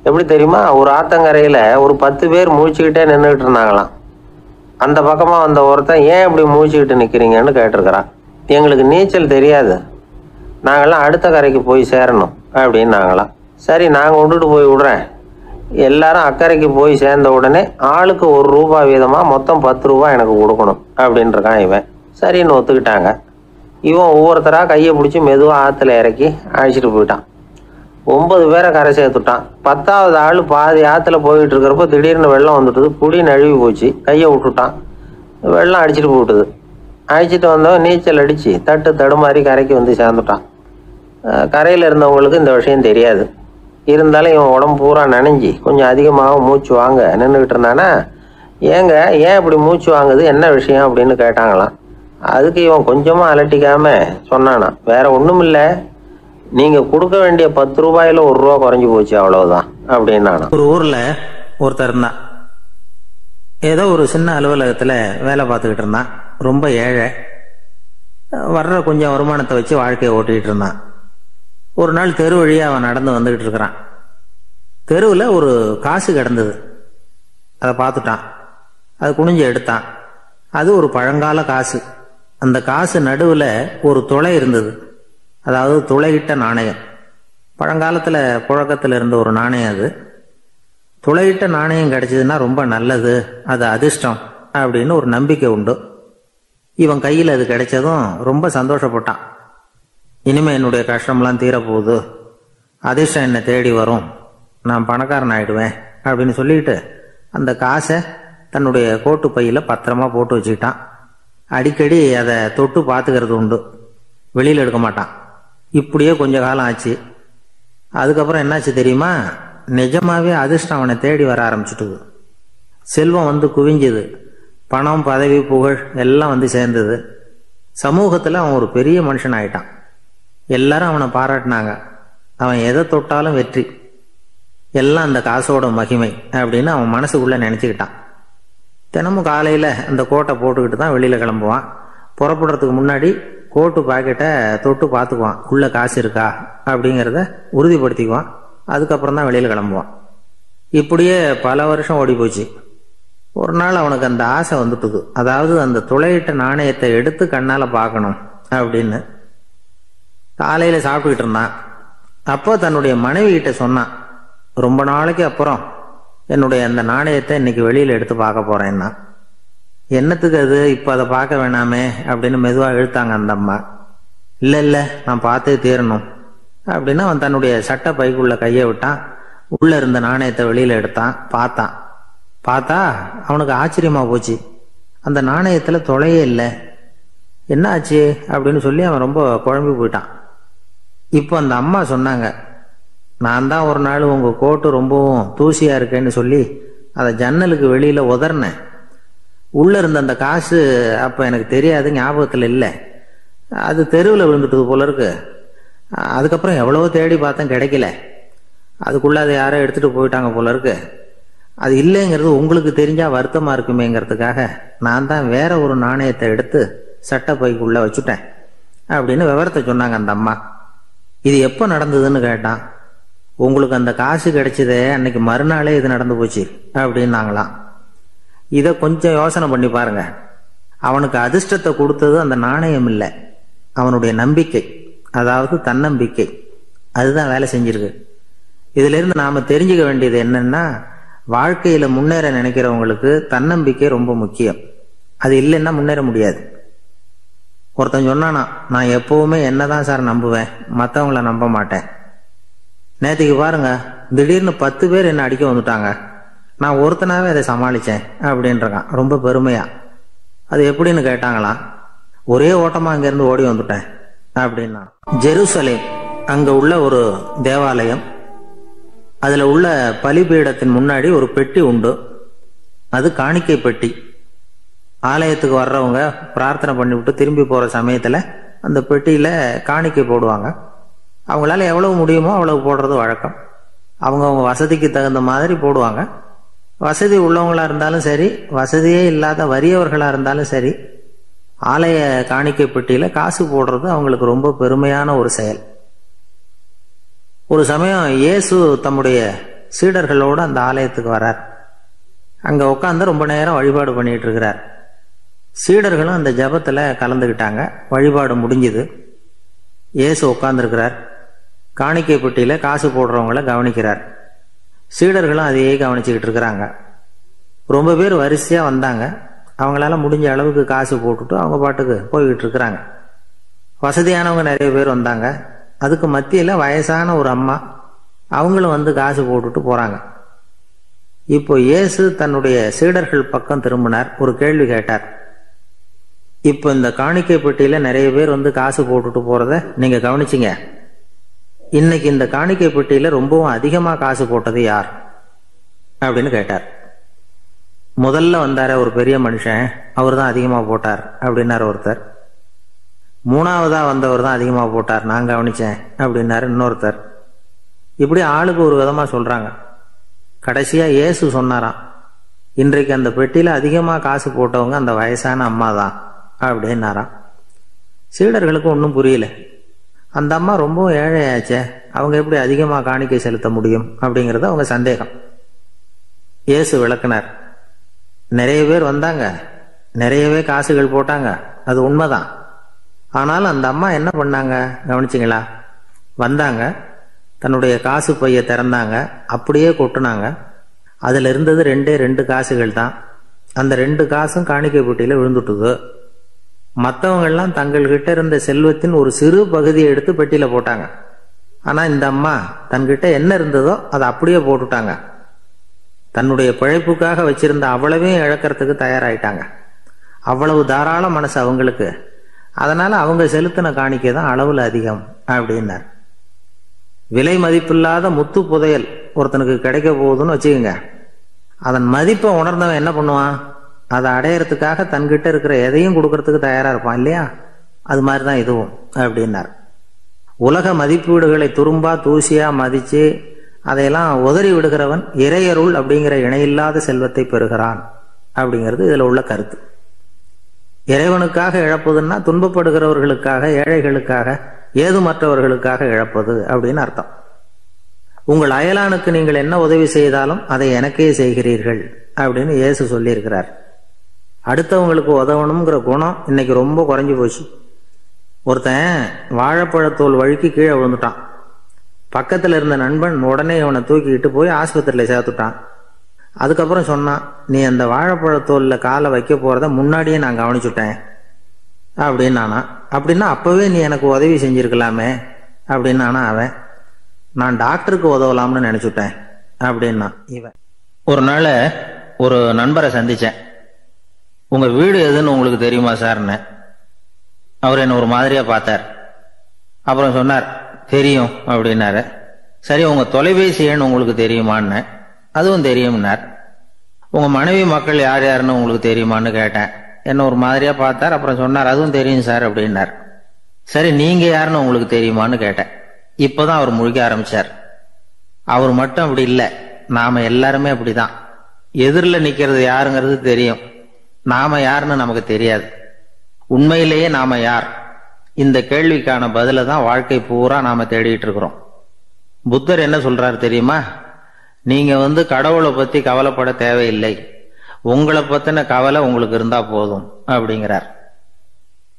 எப்படி தெரியுமா? ஒரு ஆத்தங்கரையில் ஒரு 10 பேர் மூழ்கிக்கிட்டே நின்றுக்கிட்டு இருந்தாங்களாம். அந்த பக்கமாக வந்த ஒருத்தன், ஏன் இப்படி மூழ்கிக்கிட்டு நிற்கிறீங்கன்னு கேட்டிருக்கிறான். எங்களுக்கு நீச்சல் தெரியாது, நாங்கள்லாம் அடுத்த கரைக்கு போய் சேரணும் அப்படின்னு நாங்களாம். சரி, நாங்கள் விட்டுட்டு போய் விடுறேன். எல்லாரும் அக்கறைக்கு போய் சேர்ந்த உடனே ஆளுக்கு ₹1 வீதமாக மொத்தம் ₹10 எனக்கு கொடுக்கணும் அப்படின்ட்டுருக்கான் இவன். சரின்னு ஒத்துக்கிட்டாங்க. இவன் ஒவ்வொருத்தராக கையை பிடிச்சி மெதுவாக ஆற்றுல இறக்கி அழைச்சிட்டு போயிட்டான். 9 பேரை கரை சேர்த்துட்டான். 10வது ஆள் பாதி ஆற்றுல போயிட்டு இருக்கிறப்போ திடீர்னு வெள்ளம் வந்துட்டுது. புடி நழுவி போச்சு. கையை விட்டுட்டான். வெள்ளம் அடிச்சுட்டு போட்டுது. அழைச்சிட்டு வந்தவன் நீச்சல் அடித்து தடுமாறி கரைக்கு வந்து சேர்ந்துட்டான். கரையில் இருந்தவங்களுக்கு இந்த விஷயம் தெரியாது. இருந்தாலும் இவன் உடம்பு பூரா நனைஞ்சி கொஞ்சம் அதிகமாக மூச்சு வாங்க நின்றுக்கிட்டு இருந்தானா, ஏன் இப்படி மூச்சு வாங்குது, என்ன விஷயம் அப்படின்னு கேட்டாங்களாம். அதுக்கு இவன் கொஞ்சமாக அலட்டிக்காமல் சொன்னானா, வேற ஒன்றும் இல்லை, நீங்கள் கொடுக்க வேண்டிய ₹10 ₹1 குறைஞ்சி போச்சு, அவ்வளவுதான் அப்படின்னானா. ஒரு ஊரில் ஒருத்தர் இருந்தான். ஏதோ ஒரு சின்ன அலுவலகத்தில் வேலை பார்த்துக்கிட்டு இருந்தான். ரொம்ப ஏழை. வர்ற கொஞ்சம் வருமானத்தை வச்சு வாழ்க்கையை ஓட்டிகிட்டு இருந்தான். ஒரு நாள் தெரு வழியாக அவன் நடந்து வந்துக்கிட்டு இருக்கிறான். தெருவில் ஒரு காசு கிடந்தது. அதை பார்த்துட்டான். அது குனிஞ்சு எடுத்தான். அது ஒரு பழங்கால காசு. அந்த காசு நடுவில் ஒரு துளை இருந்தது. அதாவது துளையிட்ட நாணயம். பழங்காலத்தில் புழக்கத்தில் இருந்த ஒரு நாணயம் அது. துளையிட்ட நாணயம் கிடைச்சதுன்னா ரொம்ப நல்லது, அது அதிர்ஷ்டம் அப்படின்னு ஒரு நம்பிக்கை உண்டு. இவன் கையில் அது கிடைச்சதும் ரொம்ப சந்தோஷப்பட்டான். இனிமேல் என்னுடைய கஷ்டம்லாம் தீரப்போகுது, அதிர்ஷ்டம் என்னை தேடி வரும், நான் பணக்காரன் ஆகிடுவேன் அப்படின்னு சொல்லிட்டு அந்த காசை தன்னுடைய கோட்டு பையில் பத்திரமா போட்டு வச்சுக்கிட்டான். அடிக்கடி அதை தொட்டு பார்த்துக்கிறது உண்டு, வெளியில் எடுக்க மாட்டான். இப்படியே கொஞ்ச காலம் ஆச்சு. அதுக்கப்புறம் என்னாச்சு தெரியுமா? நிஜமாவே அதிர்ஷ்டம் அவனை தேடி வர ஆரம்பிச்சுட்டுது. செல்வம் வந்து குவிஞ்சுது. பணம், பதவி, புகழ் எல்லாம் வந்து சேர்ந்தது. சமூகத்தில் அவன் ஒரு பெரிய மனுஷன் ஆயிட்டான். எல்லாரும் அவனை பாராட்டினாங்க. அவன் எதை தொட்டாலும் வெற்றி, எல்லாம் அந்த காசோட மகிமை அப்படின்னு அவன் மனசுக்குள்ளே நினச்சிக்கிட்டான். தினமும் காலையில் அந்த கோட்டை போட்டுக்கிட்டு தான் வெளியில் கிளம்புவான். புறப்படுறதுக்கு முன்னாடி கோட்டு பாக்கெட்டை தொட்டு பார்த்துக்குவான், உள்ளே காசு இருக்கா அப்படிங்கிறத உறுதிப்படுத்திக்குவான். அதுக்கப்புறம் தான் வெளியில் கிளம்புவான். இப்படியே பல வருஷம் ஓடி போச்சு. ஒரு நாள் அவனுக்கு அந்த ஆசை வந்துட்டுது. அதாவது அந்த துளையிட்ட நாணயத்தை எடுத்து கண்ணால் பார்க்கணும் அப்படின்னு. காலையில் சாப்பிட்டுக்கிட்டு இருந்தான். அப்போ தன்னுடைய மனைவி கிட்ட சொன்னான், ரொம்ப நாளைக்கு அப்புறம் என்னுடைய அந்த நாணயத்தை இன்னைக்கு வெளியில் எடுத்து பார்க்க போறேன்னா. என்னத்துக்கு அது, இப்போ அதை பார்க்க வேணாமே அப்படின்னு மெதுவாக இழுத்தாங்க அந்த அம்மா. இல்லை நான் பார்த்தே தீரணும் அப்படின்னு அவன் தன்னுடைய சட்டை பைக்குள்ள கையை விட்டான். உள்ள இருந்த நாணயத்தை வெளியில் எடுத்தான். பார்த்தா அவனுக்கு ஆச்சரியமா போச்சு. அந்த நாணயத்தில் தொலையே இல்லை. என்ன ஆச்சு அப்படின்னு சொல்லி அவன் ரொம்ப குழம்பி போயிட்டான். இப்போ அந்த அம்மா சொன்னாங்க, நான் தான் ஒரு நாள் உங்கள் கோட்டு ரொம்பவும் தூசியாக இருக்கேன்னு சொல்லி அதை ஜன்னலுக்கு வெளியில் உதறினேன். உள்ளே இருந்த அந்த காசு அப்போ எனக்கு தெரியாது, ஞாபகத்தில் இல்லை. அது தெருவில் விழுந்துட்டது போல இருக்கு. அதுக்கப்புறம் எவ்வளவோ தேடி பார்த்தேன், கிடைக்கல. அதுக்குள்ளே அதை யாரோ எடுத்துகிட்டு போயிட்டாங்க போல இருக்கு. அது இல்லைங்கிறது உங்களுக்கு தெரிஞ்சால் வருத்தமாக இருக்குமேங்கிறதுக்காக நான் தான் வேற ஒரு நாணயத்தை எடுத்து சட்டை பைக்குள்ளே வச்சுட்டேன் அப்படின்னு விவரத்தை சொன்னாங்க அந்த அம்மா. இது எப்போ நடந்ததுன்னு கேட்டான். உங்களுக்கு அந்த காசு கிடைச்சதே அன்னைக்கு மறுநாளே இது நடந்து போச்சு அப்படின்னாங்களாம். இதை கொஞ்சம் யோசனை பண்ணி பாருங்க. அவனுக்கு அதிர்ஷ்டத்தை கொடுத்தது அந்த நாணயம் இல்லை, அவனுடைய நம்பிக்கை, அதாவது தன்னம்பிக்கை. அதுதான் வேலை செஞ்சிருக்கு. இதுல இருந்து நாம தெரிஞ்சுக்க வேண்டியது என்னன்னா, வாழ்க்கையில முன்னேற நினைக்கிறவங்களுக்கு தன்னம்பிக்கை ரொம்ப முக்கியம். அது இல்லைன்னா முன்னேற முடியாது. ஒருத்தன் சொன்னானா, நான் எப்பவுமே என்னதான் சார் நம்புவேன், மற்றவங்கள நம்ப மாட்டேன். நேற்றுக்கு பாருங்க, திடீர்னு 10 பேர் என்ன அடிக்க வந்துட்டாங்க, நான் ஒருத்தனாவே அதை சமாளித்தேன் அப்படின்றான் ரொம்ப பெருமையா. அது எப்படின்னு கேட்டாங்களாம். ஒரே ஓட்டமா அங்கேருந்து ஓடி வந்துட்டேன் அப்படின்னா. ஜெருசலேம் அங்கே உள்ள ஒரு தேவாலயம். அதில் உள்ள பலிபீடத்தின் முன்னாடி ஒரு பெட்டி உண்டு. அது காணிக்கை பெட்டி. ஆலயத்துக்கு வர்றவங்க பிரார்த்தனை பண்ணிவிட்டு திரும்பி போகிற சமயத்தில் அந்த பெட்டியில் காணிக்கை போடுவாங்க. அவங்களால எவ்வளவு முடியுமோ அவ்வளவு போடுறது வழக்கம். அவங்கவுங்க வசதிக்கு தகுந்த மாதிரி போடுவாங்க. வசதி உள்ளவங்களாக இருந்தாலும் சரி, வசதியே இல்லாத வறியவர்களாக இருந்தாலும் சரி, ஆலய காணிக்கை பெட்டியில் காசு போடுறது அவங்களுக்கு ரொம்ப பெருமையான ஒரு செயல். ஒரு சமயம் இயேசு தம்முடைய சீடர்களோடு அந்த ஆலயத்துக்கு வரார். அங்க உட்காந்து ரொம்ப நேரம் வழிபாடு பண்ணிட்டு இருக்கிறார். சீடர்களும் அந்த ஜபத்துல கலந்துக்கிட்டாங்க. வழிபாடு முடிஞ்சுது. இயேசு உட்கார்ந்துருக்கிறார். காணிக்கை பெட்டியில காசு போடுறவங்கள கவனிக்கிறார். சீடர்களும் அதையே கவனிச்சுக்கிட்டு இருக்கிறாங்க. ரொம்ப பேர் வரிசையா வந்தாங்க. அவங்களால முடிஞ்ச அளவுக்கு காசு போட்டுட்டு அவங்க பாட்டுக்கு போய்கிட்டு இருக்கிறாங்க. வசதியானவங்க நிறைய பேர் வந்தாங்க. அதுக்கு மத்தியில வயசான ஒரு அம்மா, அவங்களும் வந்து காசு போட்டுட்டு போறாங்க. இப்போ இயேசு தன்னுடைய சீடர்கள் பக்கம் திரும்பினார். ஒரு கேள்வி கேட்டார். இப்போ இந்த காணிக்கை பெட்டியில நிறைய பேர் வந்து காசு போட்டுட்டு போறத நீங்க கவனிச்சிங்க. இன்னைக்கு இந்த காணிக்கை பெட்டியில ரொம்பவும் அதிகமா காசு போட்டது யார் அப்படின்னு கேட்டார். முதல்ல வந்தார ஒரு பெரிய மனுஷன், அவர் தான் அதிகமா போட்டார் அப்படின்னாரு ஒருத்தர். மூணாவதா வந்தவர் தான் அதிகமா போட்டார், நான் கவனிச்சேன் அப்படின்னாரு இன்னொருத்தர். இப்படி ஆளுக்கு ஒரு விதமா சொல்றாங்க. கடைசியா இயேசு சொன்னாராம், இன்றைக்கு அந்த பெட்டியில அதிகமா காசு போட்டவங்க அந்த வயசான அம்மா தான் அப்படின்னாராம். சீடர்களுக்கு ஒன்றும் புரியல. அந்த அம்மா ரொம்பவும் ஏழையாச்சே, அவங்க எப்படி அதிகமா காணிக்கை செலுத்த முடியும் அப்படிங்கிறது அவங்க சந்தேகம். இயேசு விளக்குனார். நிறைய பேர் வந்தாங்க, நிறையவே காசுகள் போட்டாங்க, அது உண்மைதான். ஆனாலும் அந்த அம்மா என்ன பண்ணாங்க கவனிச்சிங்களா? வந்தாங்க, தன்னுடைய காசு பைய திறந்தாங்க, அப்படியே கொட்டுனாங்க. அதுல இருந்தது 2 காசுகள் தான். அந்த 2 காசும் காணிக்கை பெட்டியில விழுந்துட்டுது. மற்றவங்கெல்லாம் தங்கள்கிட்ட இருந்த செல்வத்தின் ஒரு சிறு பகுதியை எடுத்து பெட்டியில போட்டாங்க. ஆனா இந்த அம்மா தன்கிட்ட என்ன இருந்ததோ அதை அப்படியே போட்டுட்டாங்க. தன்னுடைய பிழைப்புக்காக வச்சிருந்த அவ்வளவையும் இழக்கிறதுக்கு தயாராயிட்டாங்க. அவ்வளவு தாராள மனசு அவங்களுக்கு. அதனால அவங்க செலுத்தின காணிக்கை தான் அளவுல அதிகம் அப்படின்னார். விலை மதிப்பில்லாத முத்து புதையல் ஒருத்தனுக்கு கிடைக்க போகுதுன்னு வச்சுக்கோங்க. அதன் மதிப்பை உணர்ந்தவன் என்ன பண்ணுவான்? அதை அடையறதுக்காக தன்கிட்ட இருக்கிற எதையும் கொடுக்கறதுக்கு தயாரா இருப்பான் இல்லையா? அது மாதிரிதான் இதுவும் அப்படின்னார். உலக மதிப்பீடுகளை துரும்பா தூசியா மதிச்சு அதையெல்லாம் உதறி விடுகிறவன் இறையருள் அப்படிங்கிற இணையில்லாத செல்வத்தை பெறுகிறான் அப்படிங்கிறது இதுல உள்ள கருத்து. இறைவனுக்காக இழப்பதுன்னா துன்பப்படுகிறவர்களுக்காக, ஏழைகளுக்காக, ஏதுமற்றவர்களுக்காக இழப்பது அப்படின்னு அர்த்தம். உங்கள் அயலானுக்கு நீங்கள் என்ன உதவி செய்தாலும் அதை எனக்கே செய்கிறீர்கள் அப்படின்னு இயேசு சொல்லியிருக்கிறார். அடுத்தவங்களுக்கு உதவணுங்கிற குணம் இன்னைக்கு ரொம்ப குறைஞ்சு போச்சு. ஒருத்தன் வாழைப்பழத்தோல் வழுக்கி கீழே விழுந்துட்டான். பக்கத்துல இருந்த நண்பன் உடனே இவனை தூக்கிக்கிட்டு போய் ஆஸ்பத்திரியில சேர்த்துட்டான். அதுக்கப்புறம் சொன்னான், நீ அந்த வாழைப்பழத்தோல்ல காலை வைக்க போறத முன்னாடியே நான் கவனிச்சுட்டேன் அப்படின்னானா. அப்படின்னா அப்பவே நீ எனக்கு உதவி செஞ்சிருக்கலாமே அப்படின்னானா அவன். நான் டாக்டருக்கு உதவலாம்னு நினைச்சுட்டேன் அப்படின்னா இவன். ஒரு நாள் ஒரு நண்பரை சந்திச்சேன். உங்க வீடு எதுன்னு உங்களுக்கு தெரியுமா சார்ன்னு. அவர் என்ன ஒரு மாதிரியா பார்த்தார். அப்புறம் சொன்னார், தெரியும் அப்படின்னாரு. சரி, உங்க தொலைபேசி எண் உங்களுக்கு தெரியுமான்னு. அதுவும் தெரியும்னார். உங்க மனைவி மக்கள் யார் யாருன்னு உங்களுக்கு தெரியுமான்னு கேட்டேன். என்ன ஒரு மாதிரியா பார்த்தார். அப்புறம் சொன்னார், அதுவும் தெரியும் சார் அப்படின்னார். சரி, நீங்க யாருன்னு உங்களுக்கு தெரியுமான்னு கேட்டேன். இப்பதான் அவர் முழிக்க ஆரம்பிச்சார். அவர் மட்டும் அப்படி இல்லை, நாம எல்லாருமே அப்படிதான். எதிரில் நிக்கிறது யாருங்கிறது தெரியும், நாம யாருன்னு நமக்கு தெரியாது. உண்மையிலேயே நாம யார்? இந்த கேள்விக்கான பதில தான் வாழ்க்கை பூரா நாம தேடிட்டு இருக்கிறோம். புத்தர் என்ன சொல்றாரு தெரியுமா? நீங்க கடவுளை பத்தி கவலைப்பட தேவையில்லை, உங்களை பத்தின கவலை உங்களுக்கு இருந்தா போதும் அப்படிங்கிறார்.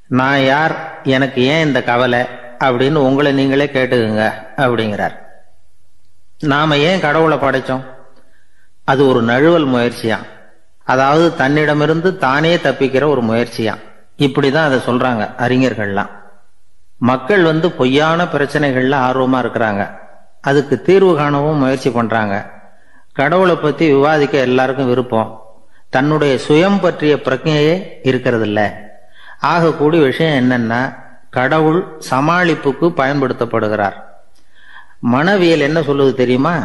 நான் யார், எனக்கு ஏன் இந்த கவலை அப்படின்னு உங்களை நீங்களே கேட்டுக்குங்க அப்படிங்கிறார். நாம ஏன் கடவுளை படைச்சோம்? அது ஒரு நழுவல் முயற்சியா, அதாவது தன்னிடமிருந்து தானே தப்பிக்கிற ஒரு முயற்சியா. இப்படிதான் அதை சொல்றாங்க அறிஞர்கள்லாம். மக்கள் பொய்யான பிரச்சனைகள்ல ஆர்வமா இருக்கிறாங்க, அதுக்கு தீர்வு காணவும் முயற்சி பண்றாங்க. கடவுளை பத்தி விவாதிக்க எல்லாருக்கும் விருப்பம், தன்னுடைய சுயம் பற்றிய பிரஜையே இருக்கிறது இல்ல. ஆகக்கூடிய விஷயம் என்னன்னா, கடவுள் சமாளிப்புக்கு பயன்படுத்தப்படுகிறார். மனவியல் என்ன சொல்லுது தெரியுமா?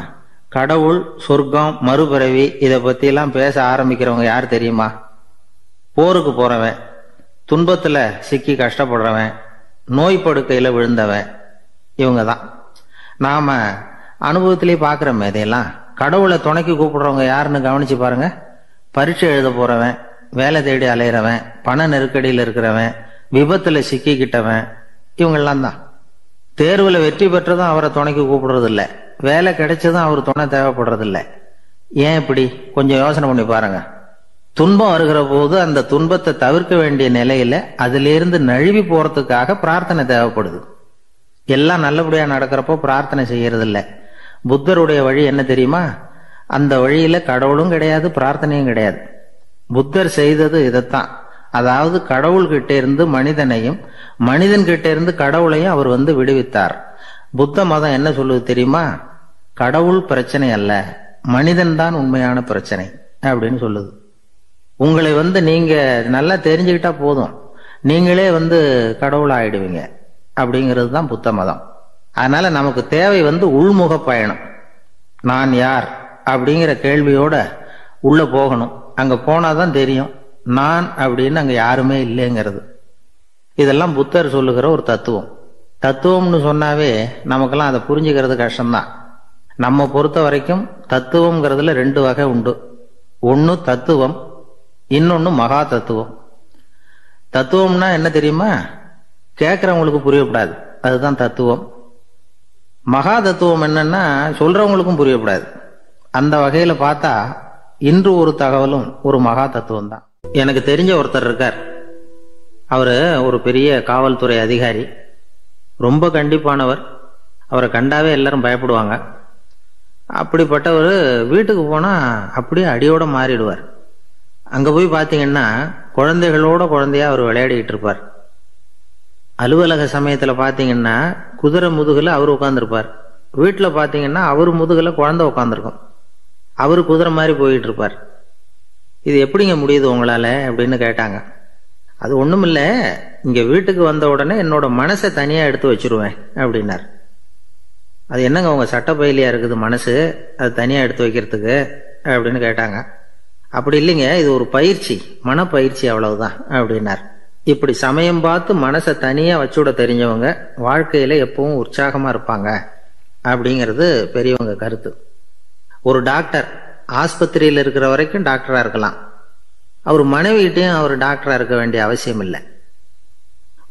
கடவுள், சொர்க்கம், மறுபிறவி இதை பத்தி எல்லாம் பேச ஆரம்பிக்கிறவங்க யார் தெரியுமா? போருக்கு போறவன், துன்பத்துல சிக்கி கஷ்டப்படுறவன், நோய் படுக்கையில விழுந்தவன், இவங்க தான். நாம அனுபவத்திலேயே பாக்குறோமே இதையெல்லாம். கடவுளை துணைக்கு கூப்பிடுறவங்க யாருன்னு கவனிச்சு பாருங்க. பரீட்சை எழுத போறவன், வேலை தேடி அலையிறவன், பண நெருக்கடியில் இருக்கிறவன், விபத்துல சிக்கிக்கிட்டவன், இவங்கெல்லாம் தான். தேர்வில் வெற்றி பெற்றதும் அவரை துணைக்கு கூப்பிடுறதில்ல, வேலை கிடைச்சதும் அவர் துணை தேவைப்படுறதில்ல. ஏன் இப்படி? கொஞ்சம் யோசனை பண்ணி பாருங்க. துன்பம் வருகிற போது அந்த துன்பத்தை தவிர்க்க வேண்டிய நிலையில அதிலிருந்து நழுவி போறதுக்காக பிரார்த்தனை தேவைப்படுது. எல்லாம் நல்லபடியா நடக்கிறப்போ பிரார்த்தனை செய்யறது இல்ல. புத்தருடைய வழி என்ன தெரியுமா? அந்த வழியில கடவுளும் கிடையாது, பிரார்த்தனையும் கிடையாது. புத்தர் செய்தது இதைத்தான். அதாவது கடவுள்கிட்ட இருந்து மனிதனையும், மனிதன் கிட்ட இருந்து கடவுளையும் அவர் விடுவித்தார். புத்த மதம் என்ன சொல்லுது தெரியுமா? கடவுள் பிரச்சனை அல்ல, மனிதன் தான் உண்மையான பிரச்சனை அப்படின்னு சொல்லுது. உங்களை நீங்க நல்லா தெரிஞ்சுக்கிட்டா போதும், நீங்களே கடவுள் ஆயிடுவீங்க அப்படிங்கிறது தான் புத்த மதம். அதனால நமக்கு தேவை உள்முக பயணம். நான் யார் அப்படிங்கிற கேள்வியோட உள்ள போகணும். அங்க போனாதான் தெரியும் நான் அப்படின்னு அங்க யாருமே இல்லைங்கிறது. இதெல்லாம் புத்தர் சொல்லுகிற ஒரு தத்துவம். தத்துவம்னு சொன்னாவே நமக்கெல்லாம் அதை புரிஞ்சுக்கிறது கஷ்டம்தான். நம்ம பொறுத்த வரைக்கும் தத்துவம்ங்கிறதுல 2 வகை உண்டு. ஒன்னு தத்துவம், இன்னொன்னு மகா தத்துவம். தத்துவம்னா என்ன தெரியுமா? கேட்கறவங்களுக்கு புரியப்படாது, அதுதான் தத்துவம். மகா தத்துவம் என்னன்னா சொல்றவங்களுக்கும் புரியப்படாது. அந்த வகையில பார்த்தா இன்று ஒரு தகவலும் ஒரு மகா தத்துவம் தான். எனக்கு தெரிஞ்ச ஒருத்தர் இருக்கார். அவரு ஒரு பெரிய காவல்துறை அதிகாரி, ரொம்ப கண்டிப்பானவர். அவரை கண்டாவே எல்லாரும் பயப்படுவாங்க. அப்படிப்பட்டவர் வீட்டுக்கு போனா அப்படியே அடியோட மாறிடுவார். அங்க போய் பாத்தீங்கன்னா குழந்தைகளோட குழந்தையா அவர் விளையாடிட்டு இருப்பார். அலுவலக சமயத்துல பாத்தீங்கன்னா குதிரை முதுகுல அவர் உட்கார்ந்துருப்பார். வீட்டுல பாத்தீங்கன்னா அவர் முதுகுல குழந்தை உட்காந்துருக்கும். அவரு குதிரை மாதிரி போயிட்டு இருப்பார். இது எப்படிங்க முடியுது உங்களால அப்படின்னு கேட்டாங்க. அது ஒண்ணுமில்ல, இங்க வீட்டுக்கு வந்த உடனே என்னோட மனசை தனியா எடுத்து வச்சிருவேன் அப்படின்னார். அது என்னங்க உங்க சட்டப்பையிலையா இருக்குது மனசு, அது தனியா எடுத்து வைக்கிறதுக்கு அப்படின்னு கேட்டாங்க. அப்படி இல்லைங்க, இது ஒரு பயிற்சி, மனப்பயிற்சி, அவ்வளவுதான் அப்படின்னார். இப்படி சமயம் பார்த்து மனசை தனியா வச்சுட தெரிஞ்சவங்க வாழ்க்கையில எப்பவும் உற்சாகமா இருப்பாங்க அப்படிங்கிறது பெரியவங்க கருத்து. ஒரு டாக்டர் ஆஸ்பத்திரியில் இருக்கிற வரைக்கும் டாக்டரா இருக்கலாம். அவர் மனைவிகிட்டையும் அவர் டாக்டரா இருக்க வேண்டிய அவசியம் இல்லை.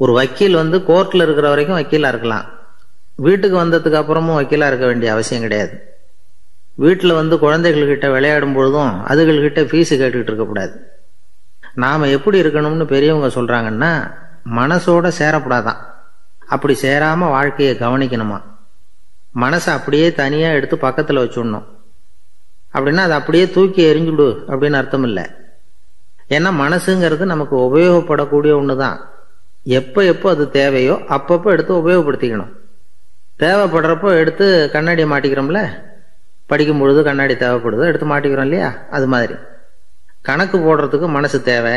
ஒரு வக்கீல் கோர்ட்ல இருக்கிற வரைக்கும் வக்கீலா இருக்கலாம். வீட்டுக்கு வந்ததுக்கு அப்புறமும் வக்கீலா இருக்க வேண்டிய அவசியம் கிடையாது. வீட்டுல குழந்தைகள்கிட்ட விளையாடும் பொழுதும் அதுகள்கிட்ட ஃபீஸ் கேட்டுக்கிட்டு இருக்கக்கூடாது. நாம எப்படி இருக்கணும்னு பெரியவங்க சொல்றாங்கன்னா, மனசோட சேரப்படாதான். அப்படி சேராம வாழ்க்கையை கவனிக்கணுமா. மனசை அப்படியே தனியா எடுத்து பக்கத்துல வச்சுடணும். அப்படின்னா அதை அப்படியே தூக்கி எறிஞ்சுடு அப்படின்னு அர்த்தம் இல்லை. ஏன்னா மனசுங்கிறது நமக்கு உபயோகப்படக்கூடிய ஒண்ணுதான். எப்போ எப்போ அது தேவையோ அப்பப்போ எடுத்து உபயோகப்படுத்திக்கணும். தேவைப்படுறப்போ எடுத்து கண்ணாடியை மாட்டிக்கிறோம்ல, படிக்கும் பொழுது கண்ணாடி தேவைப்படுது, எடுத்து மாட்டிக்கிறோம் இல்லையா? அது மாதிரி கணக்கு போடுறதுக்கு மனசு தேவை.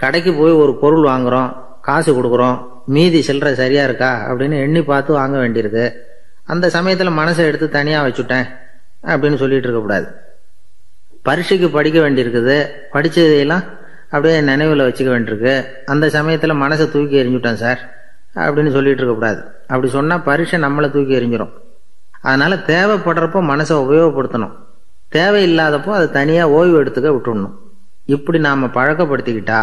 கடைக்கு போய் ஒரு பொருள் வாங்குறோம், காசு கொடுக்குறோம், மீதி சில்லறை சரியா இருக்கா அப்படின்னு எண்ணி பார்த்து வாங்க வேண்டியிருக்கு. அந்த சமயத்துல மனசை எடுத்து தனியா வச்சுட்டேன் அப்படின்னு சொல்லிட்டு இருக்கக்கூடாது. பரீட்சைக்கு படிக்க வேண்டியிருக்குது, படிச்சதையெல்லாம் அப்படியே நினைவுல வச்சுக்க வேண்டியிருக்கு. அந்த சமயத்துல மனசை தூக்கி எறிஞ்சுட்டேன் சார் அப்படின்னு சொல்லிட்டு இருக்கக்கூடாது. அப்படி சொன்னா பரீட்சை நம்மளை தூக்கி எறிஞ்சிடும். அதனால தேவைப்படுறப்போ மனசை உபயோகப்படுத்தணும், தேவையில்லாதப்போ அதை தனியா ஓய்வு எடுத்துக்க விட்டுடணும். இப்படி நாம பழக்கப்படுத்திக்கிட்டா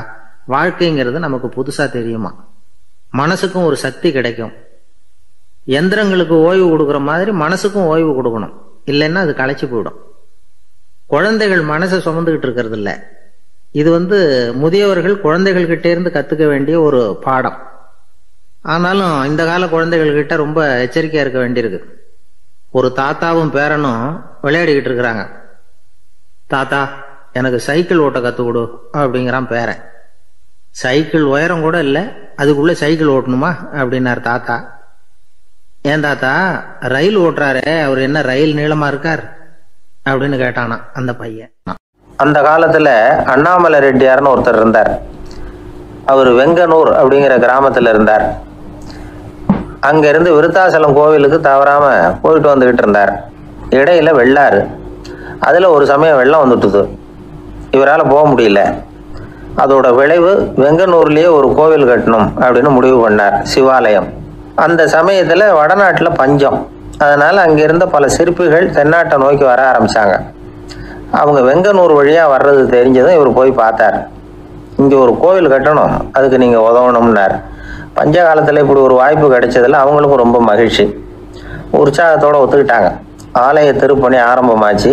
வாழ்க்கைங்கிறது நமக்கு புதுசா தெரியுமா. மனசுக்கும் ஒரு சக்தி கிடைக்கும். எந்திரங்களுக்கு ஓய்வு கொடுக்குற மாதிரி மனசுக்கும் ஓய்வு கொடுக்கணும், இல்லைன்னா அது களைச்சு போயிடும். குழந்தைகள் மனசை சுமந்துகிட்டு இருக்கிறது இல்லை. இது முதியவர்கள் குழந்தைகள் கிட்டே இருந்து கத்துக்க வேண்டிய ஒரு பாடம். ஆனாலும் இந்த கால குழந்தைகள் கிட்ட ரொம்ப எச்சரிக்கையா இருக்க வேண்டியிருக்கு. ஒரு தாத்தாவும் பேரனும் விளையாடிக்கிட்டு இருக்கிறாங்க. தாத்தா எனக்கு சைக்கிள் ஓட்ட கத்து கொடு அப்படிங்கிறான் பேரன். சைக்கிள் உயரம் கூட இல்லை, அதுக்குள்ள சைக்கிள் ஓட்டணுமா அப்படின்னார் தாத்தா. ஏன் தாத்தா, ரயில் ஓட்டுறாரு, அவர் என்ன ரயில் நீளமா இருக்கார் அப்படின்னு கேட்டானா அந்த பையன். அந்த காலத்துல அண்ணாமலை ரெட்டியார்னு ஒருத்தர் இருந்தார். அவர் வெங்கனூர் அப்படிங்கிற கிராமத்துல இருந்தார். அங்க இருந்து விருத்தாசலம் கோவிலுக்கு தவறாம போயிட்டு வந்துகிட்டு இருந்தார். இடையில வெள்ளாறு, அதுல ஒரு சமயம் வெள்ளம் வந்துட்டுது. இவரால் போக முடியல. அதோட விளைவு வெங்கனூர்லயே ஒரு கோவில் கட்டணும் அப்படின்னு முடிவு பண்ணார், சிவாலயம். அந்த சமயத்துல வடநாட்டுல பஞ்சம். அதனால அங்கிருந்த பல சிற்பிகள் தென்னாட்டை நோக்கி வர ஆரம்பிச்சாங்க. அவங்க வெங்கனூர் வழியா வர்றது தெரிஞ்சதும் இவர் போய் பார்த்தார். இங்க ஒரு கோவில் கட்டணும், அதுக்கு நீங்க உதவணும்னார். பஞ்ச காலத்தில் இப்படி ஒரு வாய்ப்பு கிடைச்சதில் அவங்களுக்கும் ரொம்ப மகிழ்ச்சி. உற்சாகத்தோடு ஒத்துக்கிட்டாங்க. ஆலய திருப்பணி ஆரம்பமாச்சு.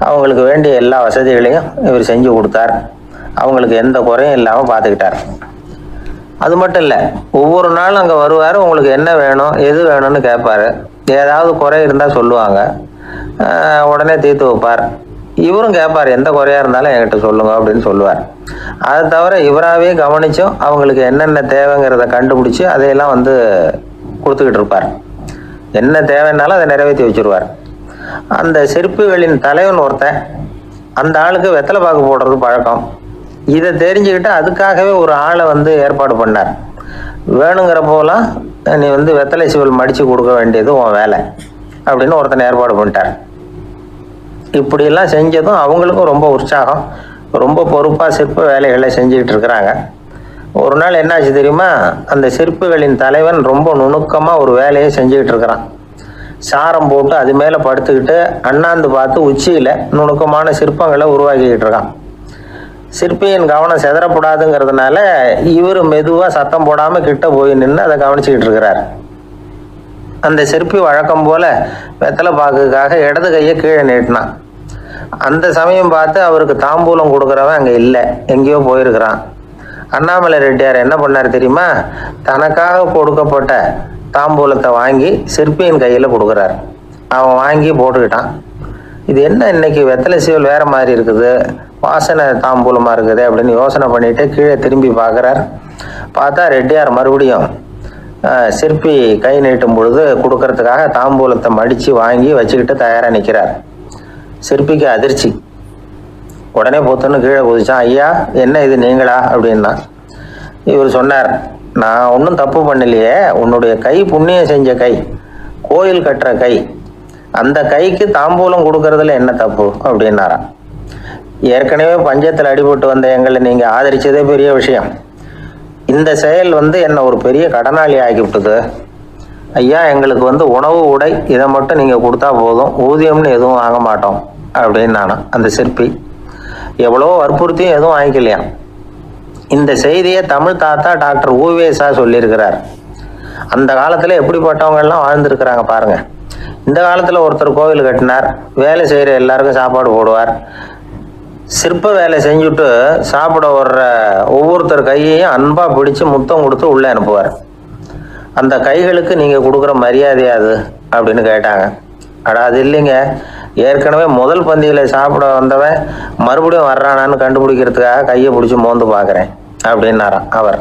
அவங்களுக்கு வேண்டிய எல்லா வசதிகளையும் இவர் செஞ்சு கொடுத்தார். அவங்களுக்கு எந்த குறையும் இல்லாமல் பார்த்துக்கிட்டார். அது மட்டும் இல்லை, ஒவ்வொரு நாளும் அங்கே வருவார். உங்களுக்கு என்ன வேணும், எது வேணும்னு கேட்பார். ஏதாவது குறை இருந்தால் சொல்லுவாங்க, உடனே தீர்த்து வைப்பார். இவரும் கேட்பார், எந்த குறையாக இருந்தாலும் என்கிட்ட சொல்லுங்க அப்படின்னு சொல்லுவார். அதை தவிர இவராகவே கவனிச்சும் அவங்களுக்கு என்னென்ன தேவைங்கிறத கண்டுபிடிச்சி அதையெல்லாம் கொடுத்துக்கிட்டு இருப்பார். என்ன தேவைன்னாலும் அதை நிறைவேற்றி வச்சுருவார். அந்த சிற்பிகளின் தலைவன் ஒருத்தன், அந்த ஆளுக்கு வெத்தலை பாக்கு போடுறது பழக்கம். இதை தெரிஞ்சுக்கிட்டு அதுக்காகவே ஒரு ஆளை ஏற்பாடு பண்ணார். வேணுங்கிற போலாம் நீ வெத்தலை சிவல் மடித்து கொடுக்க வேண்டியது உன் வேலை அப்படின்னு ஒருத்தனை ஏற்பாடு பண்ணிட்டார். இப்படியெல்லாம் செஞ்சதும் அவங்களுக்கும் ரொம்ப உற்சாகம். ரொம்ப பொறுப்பாக சிற்ப வேலைகளை செஞ்சுக்கிட்டு இருக்கிறாங்க. ஒரு நாள் என்னாச்சு தெரியுமா? அந்த சிற்பிகளின் தலைவன் ரொம்ப நுணுக்கமாக ஒரு வேலையை செஞ்சுக்கிட்டு இருக்கிறான். சாரம் போட்டு அது மேலே படுத்துக்கிட்டு அண்ணாந்து பார்த்து உச்சியில் நுணுக்கமான சிற்பங்களை உருவாக்கிக்கிட்டு இருக்கான். சிற்பியின் கவனம் செதறப்படாதுங்கிறதுனால இவர் மெதுவாக சத்தம் போடாமல் கிட்ட போய் நின்று அதை கவனிச்சுக்கிட்டு இருக்கிறார். அந்த சிற்பி வழக்கம் போல வெத்தலை பாக்குக்காக இடது கையை கீழே நீட்டினான். அந்த சமயம் பார்த்து அவருக்கு தாம்பூலம் கொடுக்குறவன் அங்கே இல்லை, எங்கேயோ போயிருக்கிறான். அண்ணாமலை ரெட்டியார் என்ன பண்ணார் தெரியுமா? தனக்காக கொடுக்கப்பட்ட தாம்பூலத்தை வாங்கி சிற்பியின் கையில் கொடுக்குறார். அவன் வாங்கி போட்டுக்கிட்டான். இது என்ன இன்னைக்கு வெத்தலை சீவல் வேற மாதிரி இருக்குது, வாசனை தாம்பூலமாக இருக்குது அப்படின்னு யோசனை பண்ணிட்டு கீழே திரும்பி பார்க்குறார். பார்த்தா ரெட்டியார் மறுபடியும் சிற்பி கை நீட்டும் பொழுது கொடுக்கறதுக்காக தாம்பூலத்தை மடித்து வாங்கி வச்சுக்கிட்டு தயாராக நிற்கிறார். சிற்பிக்கு அதிர்ச்சி. உடனே பொத்துன்னு கீழே குதிச்சான். ஐயா, என்ன இது நீங்களா அப்படின்னா. இவர் சொன்னார், நான் ஒன்றும் தப்பு பண்ணலையே, உன்னுடைய கை புண்ணியம் செஞ்ச கை, கோயில் கட்டுற கை, அந்த கைக்கு தாம்பூலம் கொடுக்கறதுல என்ன தப்பு அப்படின்னாராம். ஏற்கனவே பஞ்சத்தில் அடிபட்டு வந்த எங்களை நீங்கள் ஆதரிச்சதே பெரிய விஷயம். இந்த செயல் என்னை ஒரு பெரிய கடனாளி ஆகிவிட்டது. ஐயா, எங்களுக்கு உணவு உடை இதை மட்டும் நீங்கள் கொடுத்தா போதும், ஊதியம்னு எதுவும் வாங்க மாட்டோம் அப்படின்னு நானும். அந்த சிற்பி எவ்வளோ வற்புறுத்தியும் எதுவும் வாங்கிக்கலையாம். இந்த செய்தியை தமிழ் தாத்தா டாக்டர் ஊவேசா சொல்லியிருக்கிறார். அந்த காலத்தில் எப்படிப்பட்டவங்கெல்லாம் வாழ்ந்துருக்கிறாங்க பாருங்க. இந்த காலத்தில் ஒருத்தர் கோவில் கட்டினார், வேலை செய்கிற எல்லாருக்கும் சாப்பாடு போடுவார். சிற்ப வேலை செஞ்சுட்டு சாப்பிட வர்ற ஒவ்வொருத்தர் கையையும் அன்பாக பிடிச்சி முத்தம் கொடுத்து உள்ளே அனுப்புவார். அந்த கைகளுக்கு நீங்கள் கொடுக்குற மரியாதை அது அப்படின்னு கேட்டாங்க. அது இல்லைங்க, ஏற்கனவே முதல் பந்தியில் சாப்பிட வந்தவன் மறுபடியும் வர்றானான்னு கண்டுபிடிக்கிறதுக்காக கையை பிடிச்சி மோந்து பார்க்குறேன் அப்படின்னாராம் அவர்.